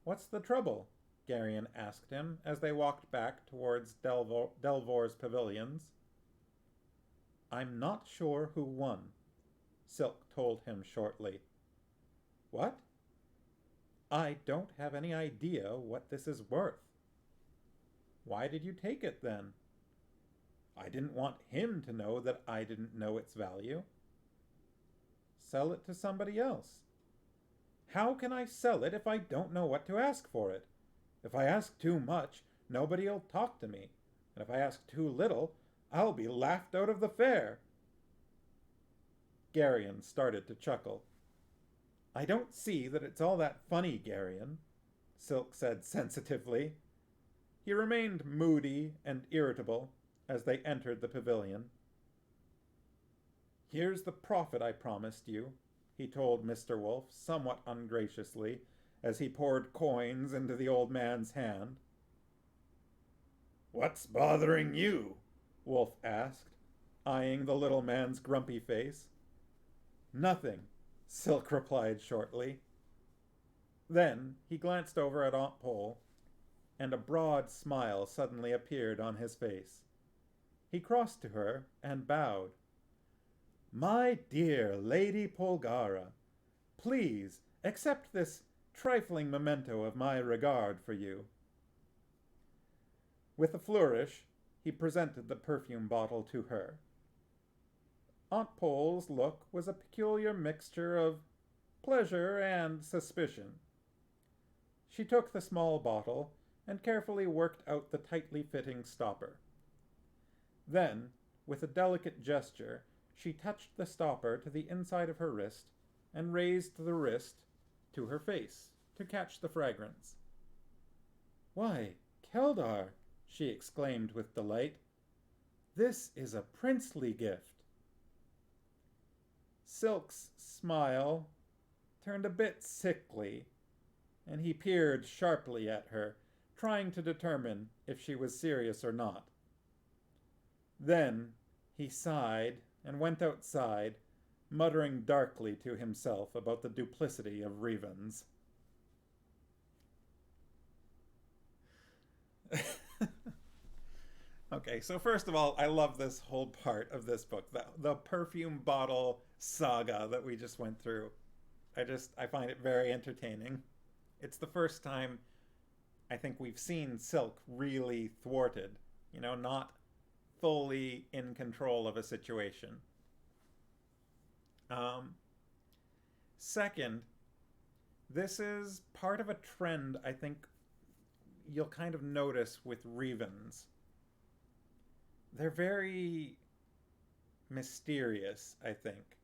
"What's the trouble?" Geryon asked him as they walked back towards Delvor's pavilions. "I'm not sure who won," Silk told him shortly. "What?" "I don't have any idea what this is worth." "Why did you take it, then?" "I didn't want him to know that I didn't know its value." "Sell it to somebody else." "How can I sell it if I don't know what to ask for it? If I ask too much, nobody'll talk to me, and if I ask too little, I'll be laughed out of the fair." Geryon started to chuckle. "I don't see that it's all that funny, Geryon," Silk said sensitively. He remained moody and irritable as they entered the pavilion. "Here's the profit I promised you," he told Mr. Wolf somewhat ungraciously as he poured coins into the old man's hand. "What's bothering you?" Wolf asked, eyeing the little man's grumpy face. "Nothing," Silk replied shortly. Then he glanced over at Aunt Pole, and a broad smile suddenly appeared on his face. He crossed to her and bowed. "My dear Lady Polgara, please accept this trifling memento of my regard for you." With a flourish, he presented the perfume bottle to her. Aunt Pole's look was a peculiar mixture of pleasure and suspicion. She took the small bottle and carefully worked out the tightly fitting stopper. Then, with a delicate gesture, she touched the stopper to the inside of her wrist and raised the wrist to her face to catch the fragrance. "Why, Keldar!" she exclaimed with delight. "This is a princely gift." Silk's smile turned a bit sickly, and he peered sharply at her, trying to determine if she was serious or not. Then he sighed and went outside, muttering darkly to himself about the duplicity of Rivans. Okay, so first of all, I love this whole part of this book, the perfume bottle saga that we just went through. I find it very entertaining. It's the first time I think we've seen Silk really thwarted, not fully in control of a situation. Second, this is part of a trend I think you'll kind of notice with Rivans. They're very mysterious, I think.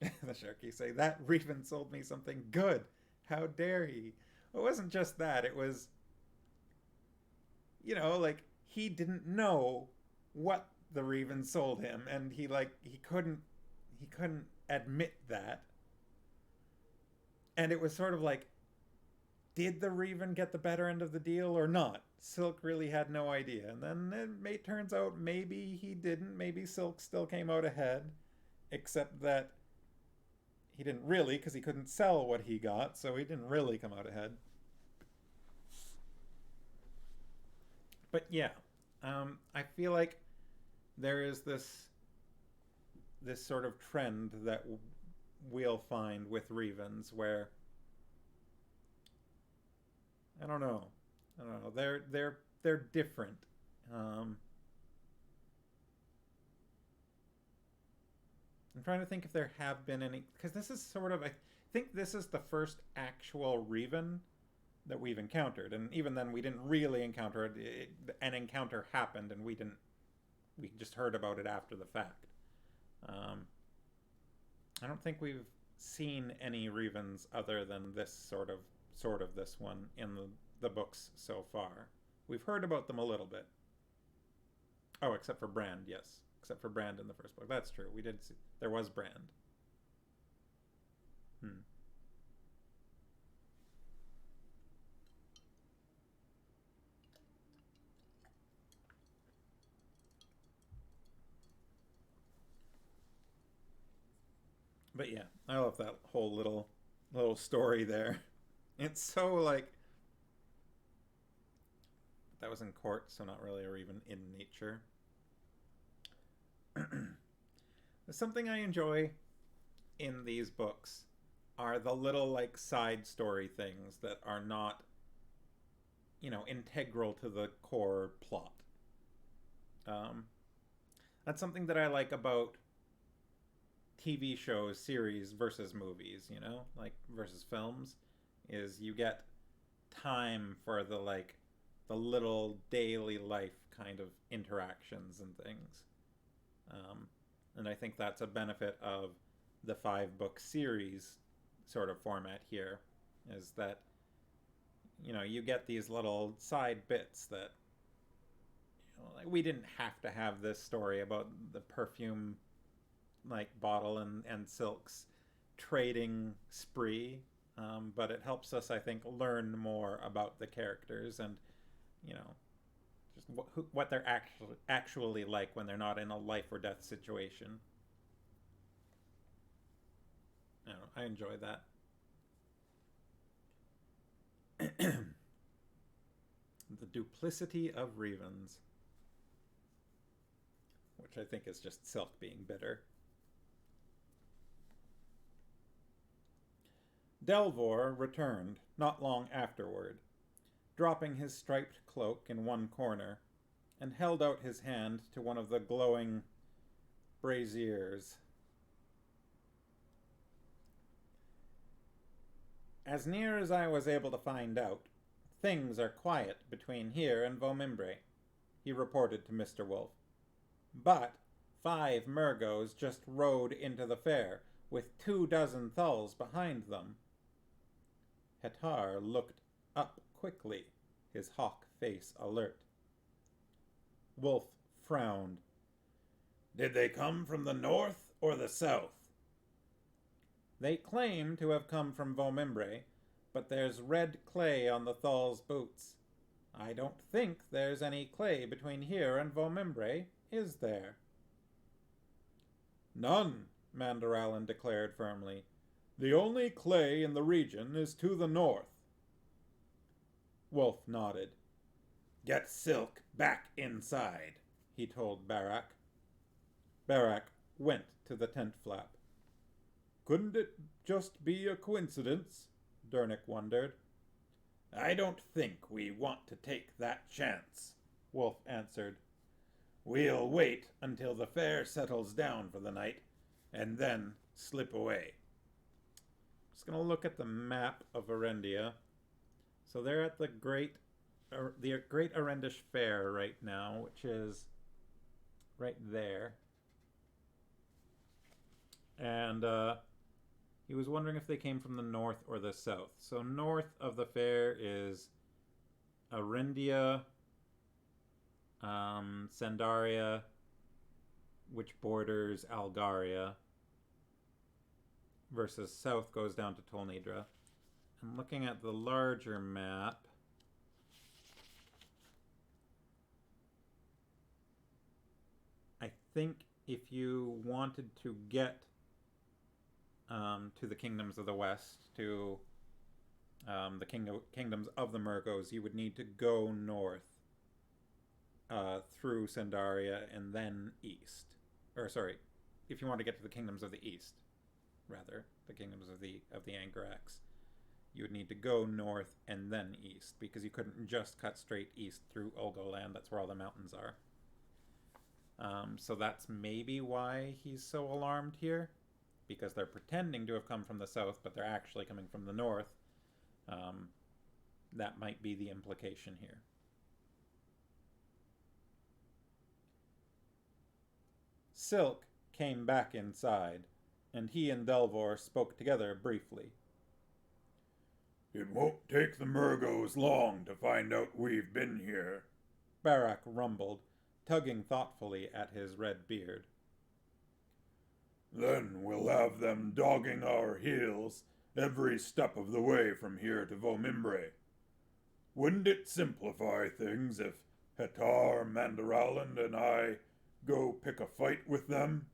The Sharky say, "That Rivan sold me something good. How dare he?" It wasn't just that. It was, like, he didn't know what the Rivan sold him, and he couldn't admit that. And it was sort of like, did the Rivan get the better end of the deal or not? Silk really had no idea. And then it turns out maybe he didn't. Maybe Silk still came out ahead, except that he didn't really, because he couldn't sell what he got, so he didn't really come out ahead. But yeah, I feel like there is this sort of trend that we'll find with Rivans where I don't know. They're different. I'm trying to think if there have been any, because this is sort of, I think this is the first actual Rivan that we've encountered, and even then we didn't really encounter it. An encounter happened, and we just heard about it after the fact. I don't think we've seen any Rivans other than this sort of this one in the books so far. We've heard about them a little bit. Oh, except for Brand, yes. Except for Brand in the first book. That's true. We did see, there was Brand. But yeah, I love that whole little story there. It's so like, that was in court, so not really, or even in nature. Something I enjoy in these books are the little like side story things that are not, integral to the core plot. That's something that I like about TV shows, series versus movies, like versus films, is you get time for the little daily life kind of interactions and things. And I think that's a benefit of the 5-book series sort of format here, is that, you get these little side bits that, like we didn't have to have this story about the perfume like bottle and Silk's trading spree, but it helps us, I think, learn more about the characters and, just what they're actually like when they're not in a life or death situation. I don't know, I enjoy that. The duplicity of Rivans, which I think is just Silk being bitter. Delvor returned not long afterward, dropping his striped cloak in one corner, and held out his hand to one of the glowing braziers. As near as I was able to find out, things are quiet between here and Vomimbre, he reported to Mr. Wolf. But 5 Murgos just rode into the fair, with 24 thulls behind them. Hettar looked up quickly, his hawk face alert. Wolf frowned. Did they come from the north or the south? They claim to have come from Vomimbre, but there's red clay on the Thul's boots. I don't think there's any clay between here and Vomimbre, is there? None, Mandaralin declared firmly. The only clay in the region is to the north. Wolf nodded. Get Silk back inside, he told Barak. Barak went to the tent flap. Couldn't it just be a coincidence? Dernick wondered. I don't think we want to take that chance, Wolf answered. We'll wait until the fair settles down for the night, and then slip away. Just going to look at the map of Arendia. So they're at the Great Arendish Fair right now, which is right there. And he was wondering if they came from the north or the south. So north of the fair is Arendia, Sendaria, which borders Algaria, versus south goes down to Tolnidra. I'm looking at the larger map. I think if you wanted to get to the Kingdoms of the West, to the Kingdoms of the Murgos, you would need to go north through Sendaria and then east. Or sorry, if you want to get to the Kingdoms of the East, rather, the Kingdoms of the Angarax, you would need to go north and then east, because you couldn't just cut straight east through Ulgoland. That's where all the mountains are. So that's maybe why he's so alarmed here, because they're pretending to have come from the south, but they're actually coming from the north. That might be the implication here. Silk came back inside, and he and Delvor spoke together briefly. It won't take the Murgos long to find out we've been here, Barak rumbled, tugging thoughtfully at his red beard. Then we'll have them dogging our heels every step of the way from here to Vomimbre. Wouldn't it simplify things if Hettar, Mandaralin, and I go pick a fight with them?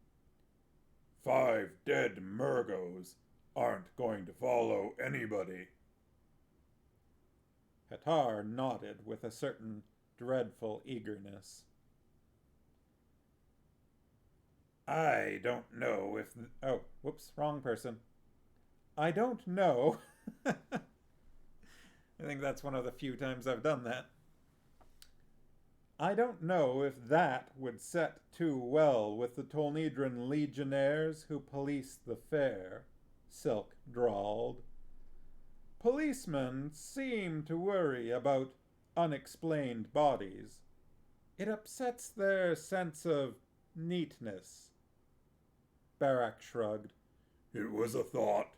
5 dead Murgos aren't going to follow anybody. Hettar nodded with a certain dreadful eagerness. I don't know if... Oh, whoops, wrong person. I don't know. I think that's one of the few times I've done that. I don't know if that would set too well with the Tolnidran legionnaires who police the fair, Silk drawled. Policemen seem to worry about unexplained bodies. It upsets their sense of neatness. Barak shrugged. It was a thought.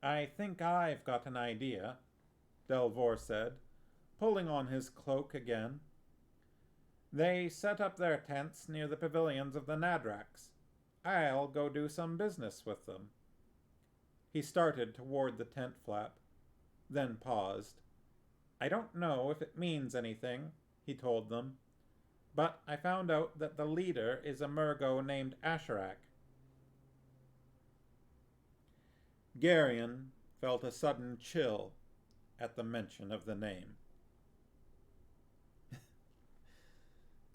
I think I've got an idea, Delvor said, pulling on his cloak again. They set up their tents near the pavilions of the Nadrax. I'll go do some business with them. He started toward the tent flap, then paused. I don't know if it means anything, he told them, but I found out that the leader is a Murgo named Asherak. Garion felt a sudden chill at the mention of the name.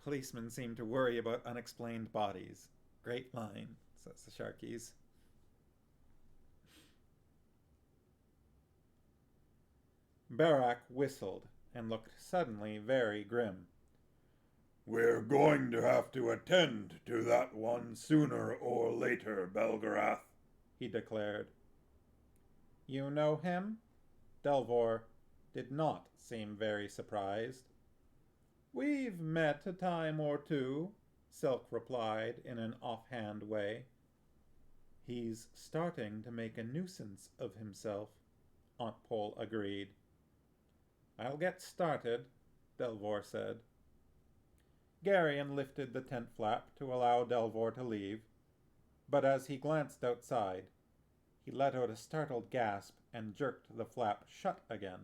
Policemen seem to worry about unexplained bodies. Great line, says the Sharkies. Barak whistled and looked suddenly very grim. We're going to have to attend to that one sooner or later, Belgarath, he declared. You know him? Delvor did not seem very surprised. We've met a time or two, Silk replied in an offhand way. He's starting to make a nuisance of himself, Aunt Pole agreed. I'll get started, Delvor said. Garion lifted the tent flap to allow Delvor to leave, but as he glanced outside, he let out a startled gasp and jerked the flap shut again.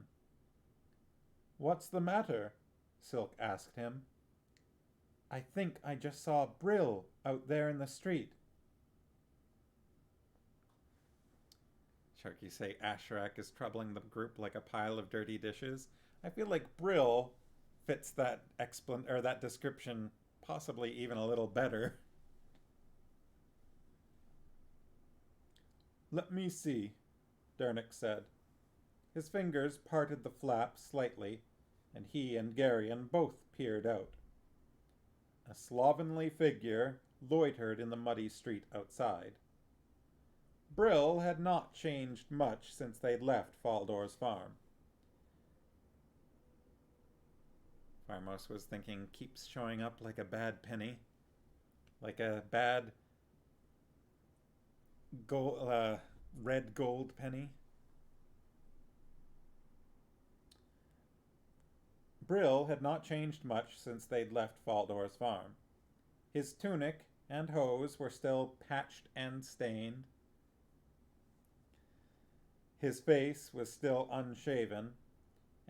What's the matter? Silk asked him. I think I just saw Brill out there in the street. Sharky say Asherak is troubling the group like a pile of dirty dishes. I feel like Brill fits that that description possibly even a little better. Let me see, Dernick said. His fingers parted the flap slightly, and he and Garion both peered out. A slovenly figure loitered in the muddy street outside. Brill had not changed much since they'd left Faldor's farm. Farmos was thinking, keeps showing up like a bad penny. Like a bad red gold penny. Brill had not changed much since they'd left Faldor's farm. His tunic and hose were still patched and stained. His face was still unshaven,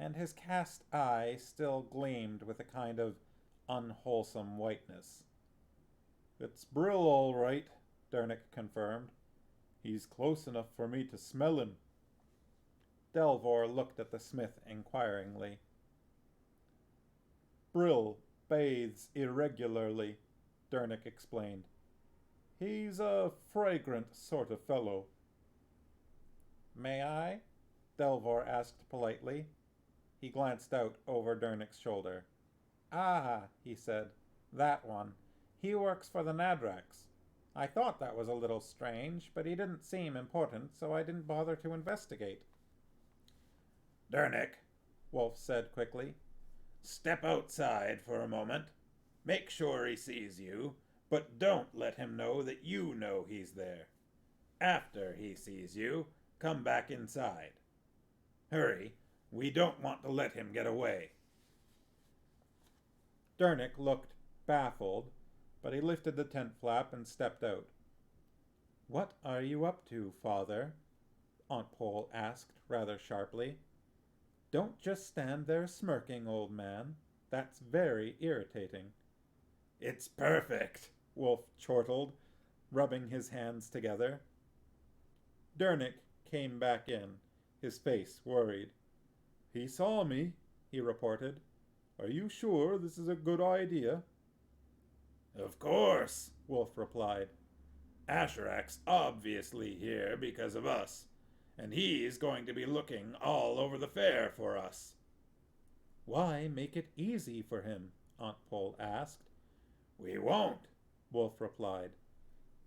and his cast eye still gleamed with a kind of unwholesome whiteness. It's Brill, all right, Dernick confirmed. He's close enough for me to smell him. Delvor looked at the smith inquiringly. Brill bathes irregularly, Dernick explained. He's a fragrant sort of fellow. May I? Delvor asked politely. He glanced out over Dernick's shoulder. Ah, he said, that one. He works for the Nadrax. I thought that was a little strange, but he didn't seem important, so I didn't bother to investigate. Dernick, Wolf said quickly. Step outside for a moment. Make sure he sees you, but don't let him know that you know he's there. After he sees you, come back inside. Hurry, we don't want to let him get away. Dernick looked baffled, but he lifted the tent flap and stepped out. What are you up to, Father? Aunt Pole asked rather sharply. Don't just stand there smirking, old man. That's very irritating. It's perfect, Wolf chortled, rubbing his hands together. Dernick came back in, his face worried. He saw me, he reported. Are you sure this is a good idea? Of course, Wolf replied. Asherak's obviously here because of us, and he's going to be looking all over the fair for us. Why make it easy for him? Aunt Pole asked. We won't, Wolf replied.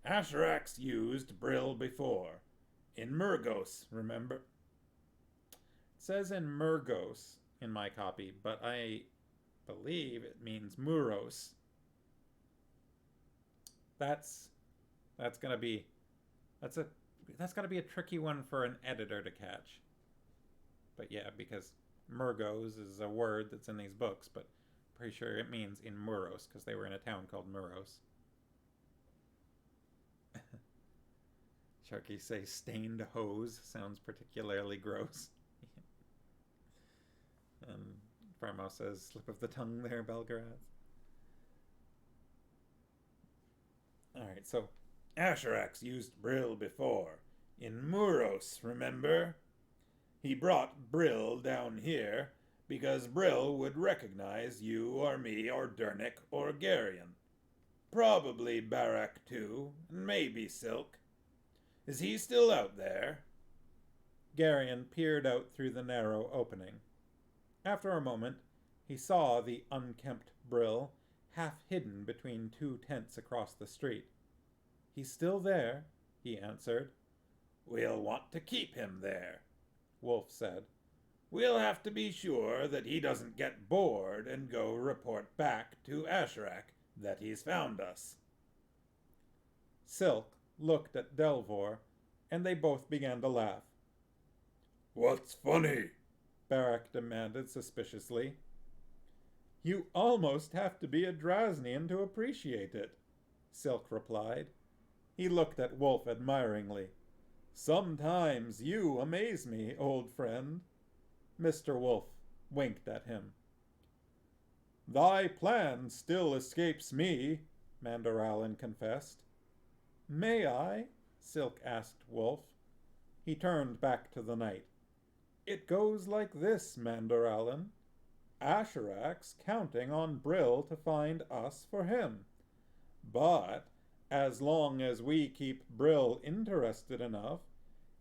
Asherak's used Brill before. In Murgos, remember? It says in Murgos in my copy, but I believe it means Muros. That's gonna be a tricky one for an editor to catch. But yeah, because Murgos is a word that's in these books, but pretty sure it means in Muros because they were in a town called Muros. Sharky say stained hose sounds particularly gross. And Farmo says slip of the tongue there, Belgarath. Alright, so Asherak's used Brill before. In Muros, remember? He brought Brill down here because Brill would recognize you or me or Dernick or Garion. Probably Barak too, and maybe Silk. Is he still out there? Garion peered out through the narrow opening. After a moment, he saw the unkempt Brill half hidden between two tents across the street. "He's still there," he answered. "We'll want to keep him there," Wolf said. "We'll have to be sure that he doesn't get bored and go report back to Asherak that he's found us." Silk looked at Delvor, and they both began to laugh. "What's funny?" Barak demanded suspiciously. "You almost have to be a Drasnian to appreciate it," Silk replied. He looked at Wolf admiringly. "Sometimes you amaze me, old friend." Mr. Wolf winked at him. "Thy plan still escapes me," Mandoralin confessed. "May I?" Silk asked Wolf. He turned back to the knight. "It goes like this, Mandoralin. Asherak's counting on Brill to find us for him. But as long as we keep Brill interested enough,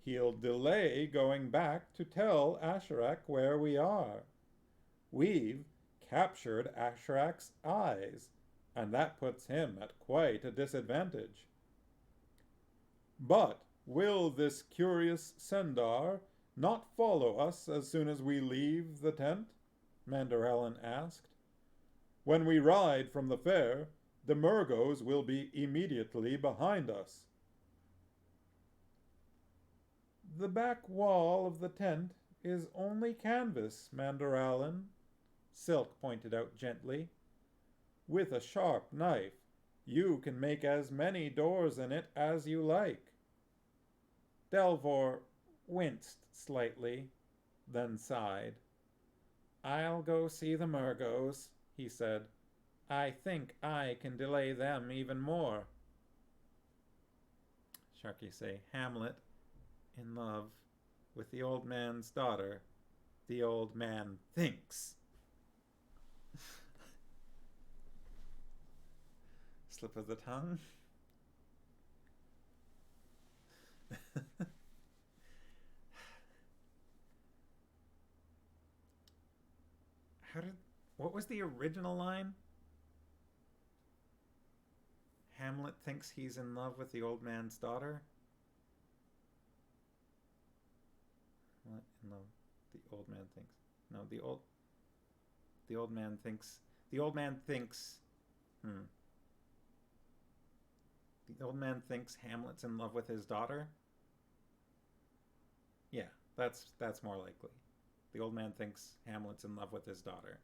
he'll delay going back to tell Asherak where we are. We've captured Asherak's eyes, and that puts him at quite a disadvantage." "But will this curious Sendar not follow us as soon as we leave the tent?" Mandoralin asked. "When we ride from the fair, the Murgos will be immediately behind us." "The back wall of the tent is only canvas, Mandoralin," Silk pointed out gently. "With a sharp knife, you can make as many doors in it as you like." Delvor winced slightly, then sighed. "I'll go see the Murgos," he said. "I think I can delay them even more." Sharky say, Hamlet in love with the old man's daughter. The old man thinks. Slip of the tongue. What was the original line? Hamlet thinks he's in love with the old man's daughter? What in love? The old man thinks. No, the old man thinks. The old man thinks. The old man thinks Hamlet's in love with his daughter? Yeah, that's more likely. The old man thinks Hamlet's in love with his daughter.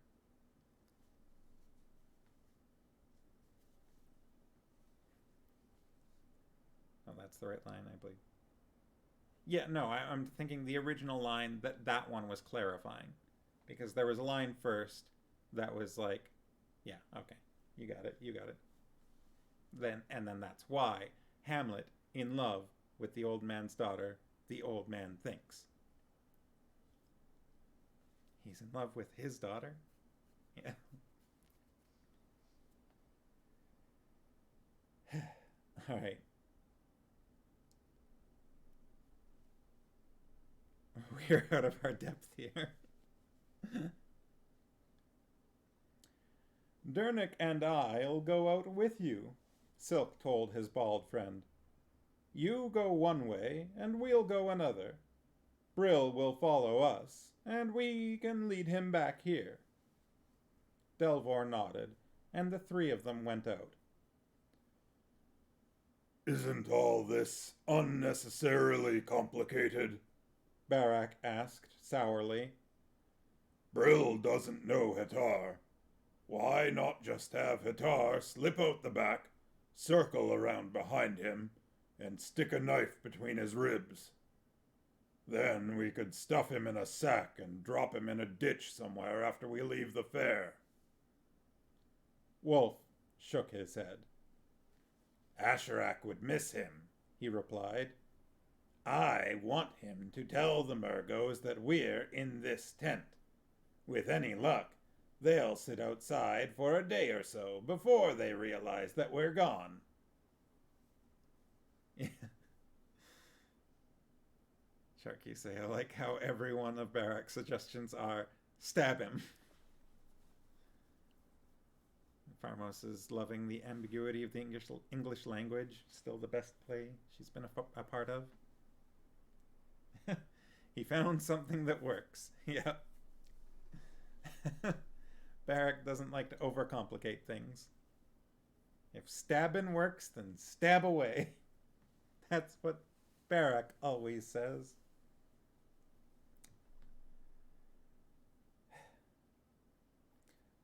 Oh, that's the right line, I believe. Yeah, no, I'm thinking the original line, that one was clarifying. Because there was a line first that was like, yeah, okay, you got it. Then that's why Hamlet, in love with the old man's daughter, the old man thinks. He's in love with his daughter? Yeah. All right. We're out of our depth here. "Dernick and I'll go out with you," Silk told his bald friend. "You go one way, and we'll go another. Brill will follow us, and we can lead him back here." Delvor nodded, and the three of them went out. "Isn't all this unnecessarily complicated?" Barak asked sourly. "Brill doesn't know Hettar. Why not just have Hettar slip out the back, circle around behind him, and stick a knife between his ribs? Then we could stuff him in a sack and drop him in a ditch somewhere after we leave the fair." Wolf shook his head. "Asherak would miss him," he replied. "I want him to tell the Murgos that we're in this tent. With any luck, they'll sit outside for a day or so before they realize that we're gone." Sharky say, I like how every one of Barak's suggestions are, stab him. Farmos is loving the ambiguity of the English language. Still the best play she's been a part of. He found something that works. Yeah. Barak doesn't like to overcomplicate things. If stabbing works, then stab away. That's what Barak always says.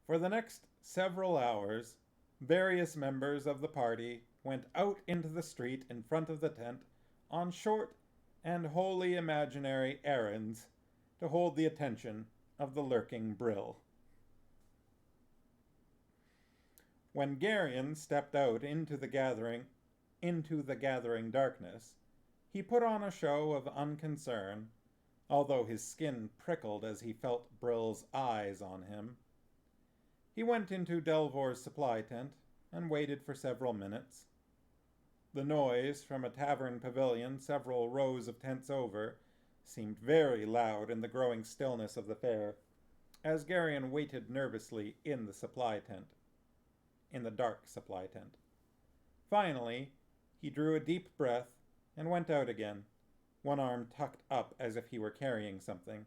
For the next several hours, various members of the party went out into the street in front of the tent on short and wholly imaginary errands to hold the attention of the lurking Brill. When Garion stepped out into the gathering darkness, he put on a show of unconcern, although his skin prickled as he felt Brill's eyes on him. He went into Delvor's supply tent and waited for several minutes. The noise from a tavern pavilion several rows of tents over seemed very loud in the growing stillness of the fair, as Garion waited nervously in the dark supply tent. Finally, he drew a deep breath and went out again, one arm tucked up as if he were carrying something.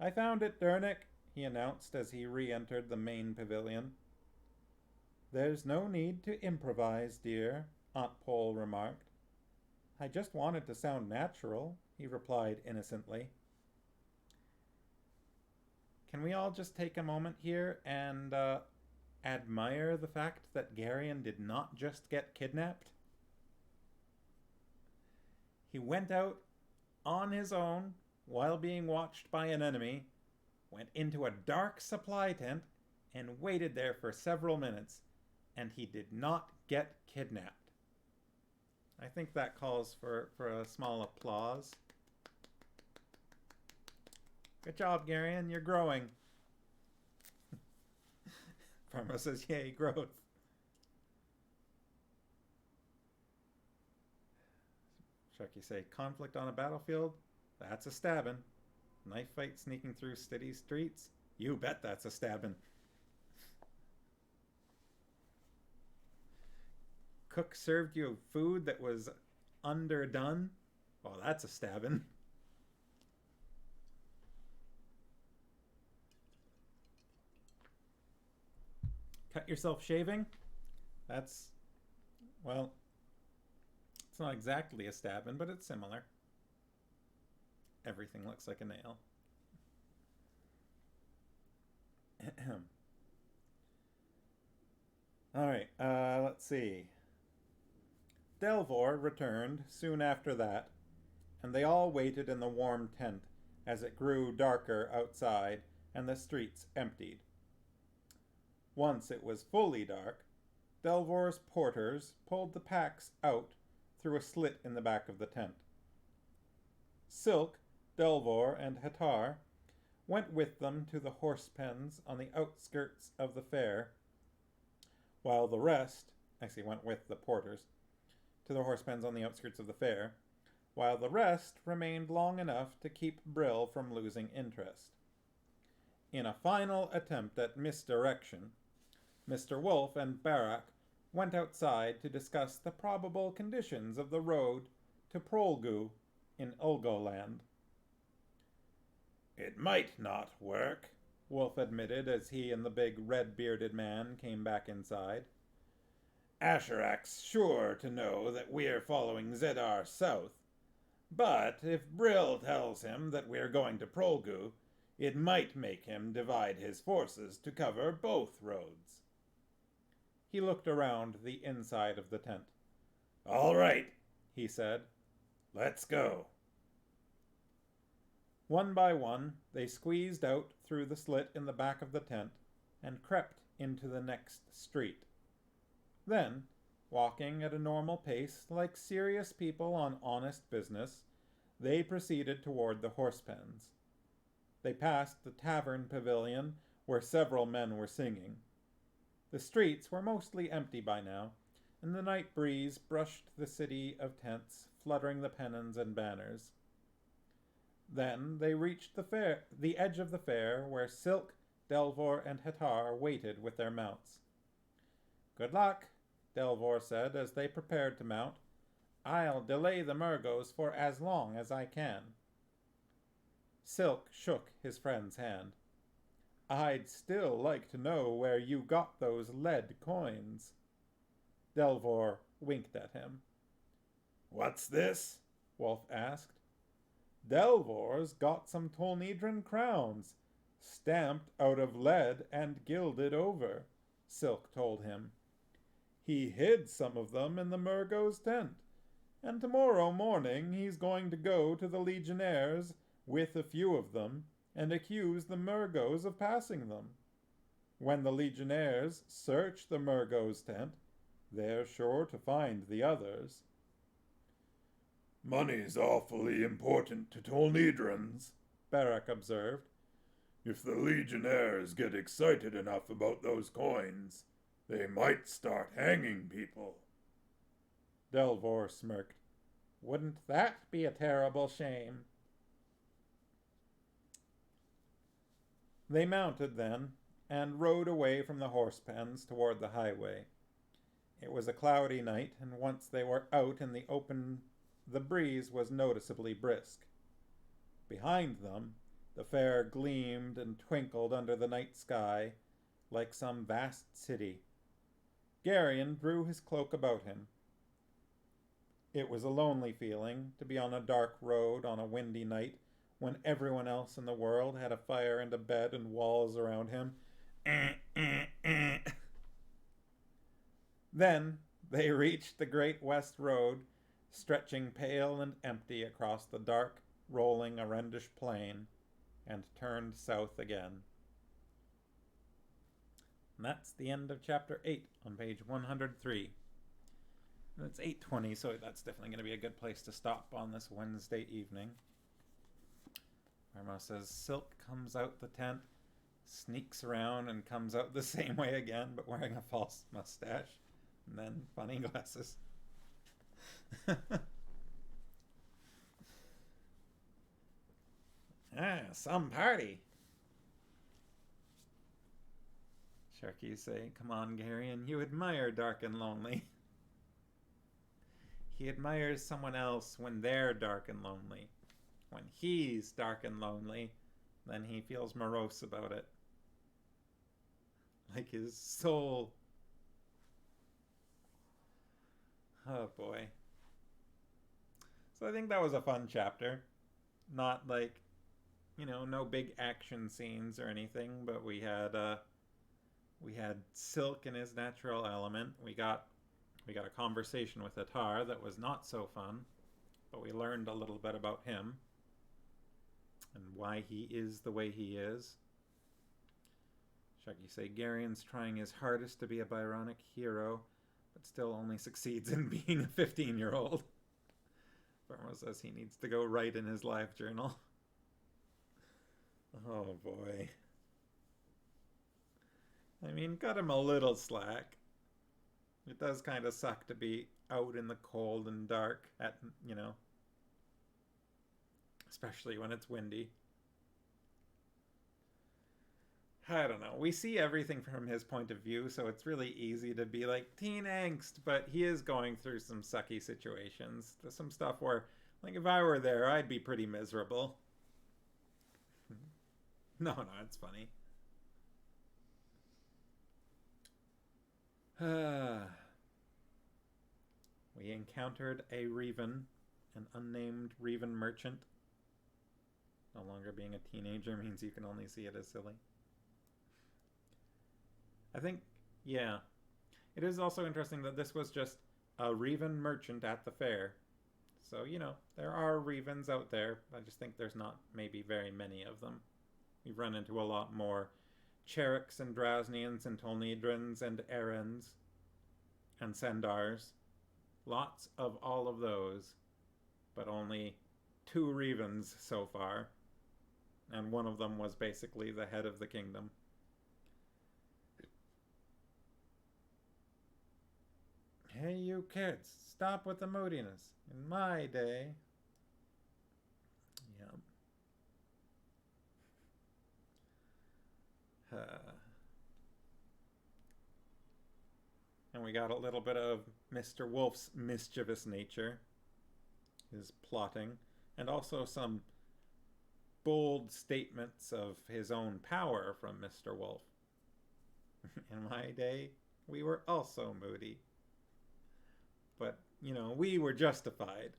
"I found it, Dernick," he announced as he re-entered the main pavilion. "There's no need to improvise, dear," Aunt Pole remarked. "I just wanted to sound natural," he replied innocently. Can we all just take a moment here and admire the fact that Garion did not just get kidnapped? He went out on his own while being watched by an enemy, went into a dark supply tent, and waited there for several minutes, and he did not get kidnapped. I think that calls for a small applause. Good job, Garion, you're growing. Pharma says, yay, growth. Sharky say, conflict on a battlefield? That's a stabbing. Knife fight sneaking through city streets? You bet that's a stabbing. Cook served you food that was underdone? Well, that's a stabbing. Cut yourself shaving? That's, well, it's not exactly a stabbing, but it's similar. Everything looks like a nail. All right, let's see. Delvor returned soon after that, and they all waited in the warm tent as it grew darker outside and the streets emptied. Once it was fully dark, Delvor's porters pulled the packs out through a slit in the back of the tent. Silk, Delvor, and Hettar went with them to the horse pens on the outskirts of the fair, while the rest, went with the porters to the horse pens on the outskirts of the fair, while the rest remained long enough to keep Brill from losing interest. In a final attempt at misdirection, Mr. Wolf and Barak went outside to discuss the probable conditions of the road to Prolgu in Ulgoland. "It might not work," Wolf admitted as he and the big red-bearded man came back inside. "Asherak's sure to know that we're following Zedar south, but if Brill tells him that we're going to Prolgu, it might make him divide his forces to cover both roads." He looked around the inside of the tent. "All right," he said. "Let's go." One by one, they squeezed out through the slit in the back of the tent and crept into the next street. Then, walking at a normal pace like serious people on honest business, they proceeded toward the horse pens. They passed the tavern pavilion where several men were singing. The streets were mostly empty by now, and the night breeze brushed the city of tents, fluttering the pennons and banners. Then they reached the edge of the fair, where Silk, Delvor, and Hettar waited with their mounts. Good luck, Delvor said as they prepared to mount. I'll delay the Murgos for as long as I can. Silk shook his friend's hand. I'd still like to know where you got those lead coins. Delvor winked at him. What's this? Wolf asked. Delvor's got some Tolnedran crowns, stamped out of lead and gilded over, Silk told him. He hid some of them in the Murgos' tent, and tomorrow morning he's going to go to the Legionnaires with a few of them and accuse the Murgos of passing them. When the Legionnaires search the Murgos' tent, they're sure to find the others. Money's awfully important to Tolnedrans, Barak observed. If the Legionnaires get excited enough about those coins, they might start hanging people. Delvor smirked. Wouldn't that be a terrible shame? They mounted then, and rode away from the horse pens toward the highway. It was a cloudy night, and once they were out in the open, the breeze was noticeably brisk. Behind them, the fair gleamed and twinkled under the night sky like some vast city. Garion drew his cloak about him. It was a lonely feeling to be on a dark road on a windy night when everyone else in the world had a fire and a bed and walls around him. Then they reached the Great West Road, stretching pale and empty across the dark, rolling Arendish plain, and turned south again. And that's the end of chapter 8 on page 103. And it's 8:20, so that's definitely going to be a good place to stop on this Wednesday evening. Arma says Silk comes out the tent, sneaks around, and comes out the same way again, but wearing a false mustache, and then funny glasses. Some party. Sharky say, come on, Garion, you admire Dark and Lonely. He admires someone else when they're dark and lonely. When he's dark and lonely, then he feels morose about it. Like his soul. Oh boy. So I think that was a fun chapter. Not like, no big action scenes or anything, but we had Silk in his natural element. We got a conversation with Hettar that was not so fun, but we learned a little bit about him and why he is the way he is. Shaggy say Garion's trying his hardest to be a Byronic hero, but still only succeeds in being a 15-year-old. Farmo says he needs to go write in his life journal. Oh boy. I mean, cut him a little slack. It does kind of suck to be out in the cold and dark at, especially when it's windy. I don't know. We see everything from his point of view, so it's really easy to be like teen angst, but he is going through some sucky situations. There's some stuff where, like, if I were there, I'd be pretty miserable. No, it's funny. We encountered a Rivan, an unnamed Rivan merchant. No longer being a teenager means you can only see it as silly. I think, yeah. It is also interesting that this was just a Rivan merchant at the fair. So, there are Rivans out there. I just think there's not maybe very many of them. We've run into a lot more Cherriks and Drasnians and Tolnedrans and Erens and Sendars. Lots of all of those, but only 2 Rivans so far. And one of them was basically the head of the kingdom. Hey, you kids, stop with the moodiness. In my day. Yep. And we got a little bit of Mr. Wolf's mischievous nature, his plotting, and also some bold statements of his own power from Mr. Wolf. In my day, we were also moody. But, we were justified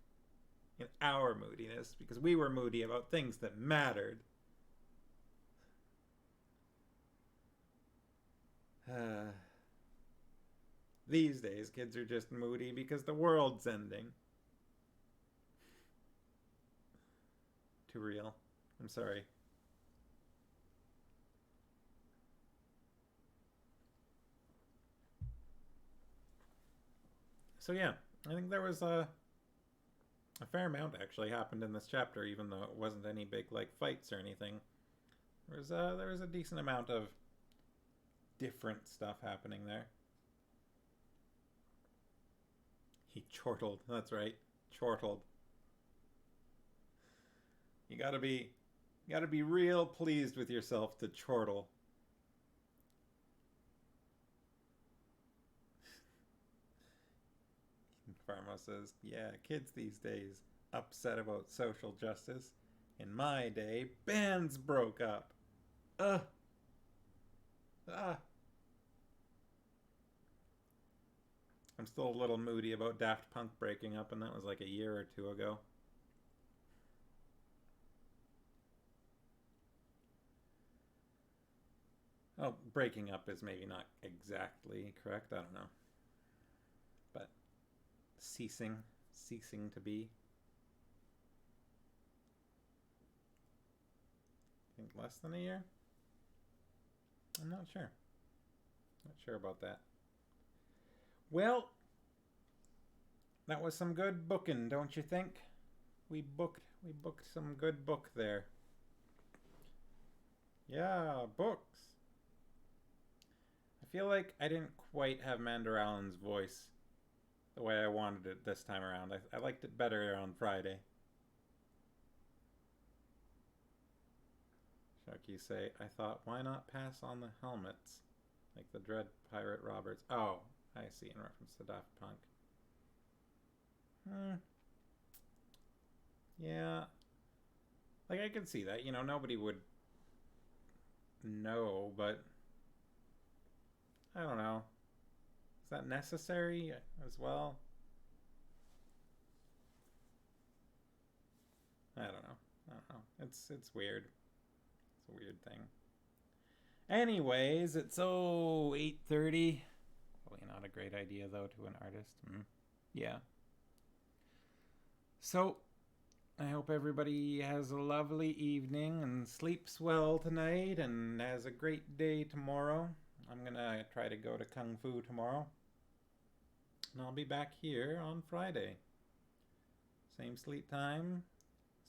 in our moodiness because we were moody about things that mattered. These days, kids are just moody because the world's ending. Too real. I'm sorry. So yeah, I think there was a fair amount actually happened in this chapter, even though it wasn't any big fights or anything. There was a decent amount of different stuff happening there. He chortled. That's right, chortled. You gotta be real pleased with yourself to chortle. Pharma says, yeah, kids these days upset about social justice. In my day, bands broke up. I'm still a little moody about Daft Punk breaking up, and that was like a year or two ago. Oh, breaking up is maybe not exactly correct. I don't know. But ceasing to be. I think less than a year? I'm not sure. Not sure about that. Well, that was some good booking, don't you think? We booked some good book there. Yeah, books. I feel like I didn't quite have Mandarallen's voice the way I wanted it this time around. I liked it better on Friday. Sharky say, I thought, why not pass on the helmets? Like the Dread Pirate Roberts. Oh, I see, in reference to Daft Punk. Yeah. I could see that. Nobody would know, but I don't know. Is that necessary as well? I don't know. It's weird. It's a weird thing. Anyways, it's 8:30. Probably not a great idea though to an artist. Yeah. So, I hope everybody has a lovely evening and sleeps well tonight and has a great day tomorrow. I'm gonna try to go to Kung Fu tomorrow. And I'll be back here on Friday. Same sleep time,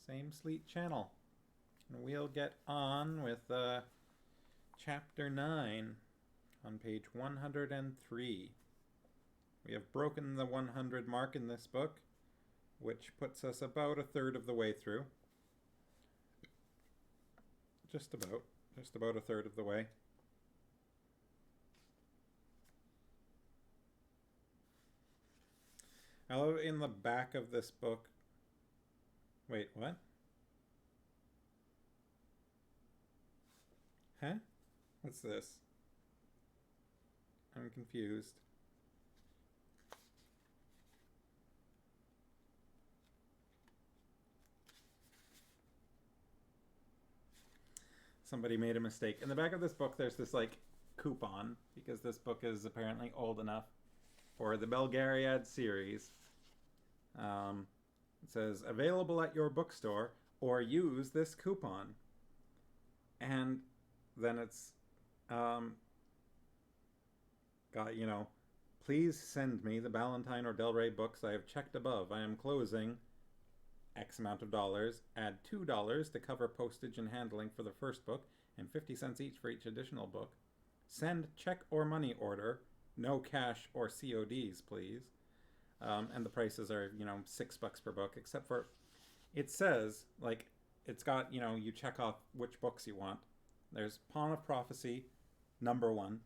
same sleep channel. And we'll get on with chapter 9 on page 103. We have broken the 100 mark in this book, which puts us about a third of the way through. Just about a third of the way. I love in the back of this book. Wait, what? Huh? What's this? I'm confused. Somebody made a mistake. In the back of this book, there's this coupon, because this book is apparently old enough for the Belgariad series. It says, available at your bookstore, or use this coupon. And then it's got, please send me the Ballantine or Del Rey books I have checked above. I am closing X amount of dollars. Add $2 to cover postage and handling for the first book, and 50 cents each for each additional book. Send check or money order. No cash or CODs, please. And the prices are, $6 per book, except for, it says, it's got, you check off which books you want. There's Pawn of Prophecy, number 1.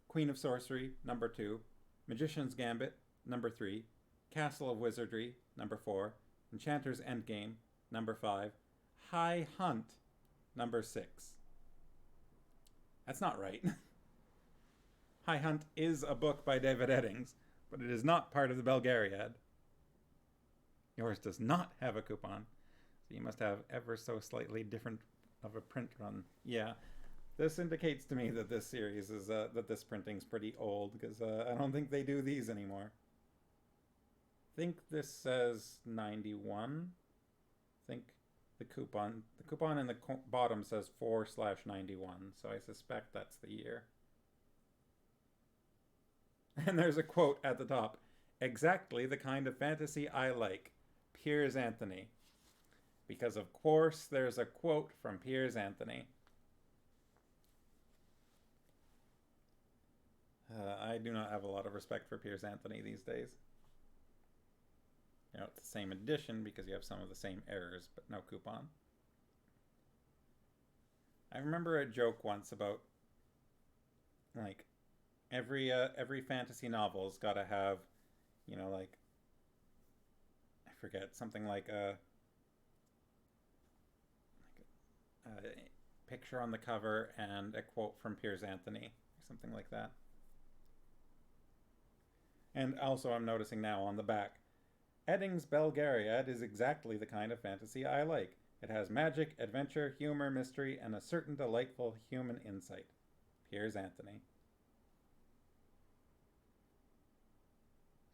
Queen of Sorcery, number 2. Magician's Gambit, number 3, Castle of Wizardry, number 4, Enchanter's Endgame, number 5, High Hunt, number 6. That's not right. High Hunt is a book by David Eddings, but it is not part of the Belgariad. Yours does not have a coupon, so you must have ever so slightly different of a print run. Yeah, this indicates to me that this series is, that this printing's pretty old, because I don't think they do these anymore. I think this says 91. I think the coupon in the bottom says 4/91, so I suspect that's the year. And there's a quote at the top. Exactly the kind of fantasy I like. Piers Anthony. Because of course there's a quote from Piers Anthony. I do not have a lot of respect for Piers Anthony these days. You know, it's the same edition because you have some of the same errors, but no coupon. I remember a joke once about, like, every fantasy novel's got to have, you know, like, I forget, something like a picture on the cover and a quote from Piers Anthony, or something like that. And also I'm noticing now on the back, Eddings' Belgariad is exactly the kind of fantasy I like. It has magic, adventure, humor, mystery, and a certain delightful human insight. Piers Anthony.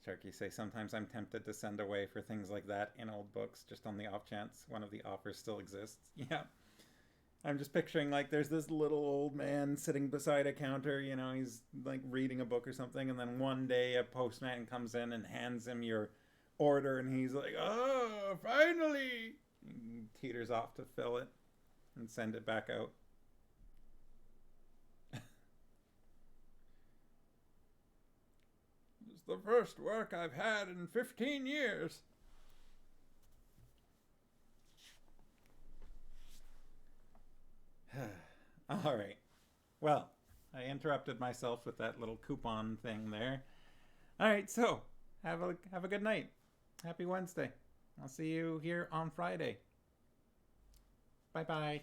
Sharky say, sometimes I'm tempted to send away for things like that in old books, just on the off chance one of the offers still exists. Yeah. I'm just picturing, like, there's this little old man sitting beside a counter, you know, he's, like, reading a book or something, and then one day a postman comes in and hands him your order, and he's like, oh, finally! He teeters off to fill it and send it back out. It's the first work I've had in 15 years. All right. Well, I interrupted myself with that little coupon thing there. All right, so have a good night. Happy Wednesday. I'll see you here on Friday. Bye-bye.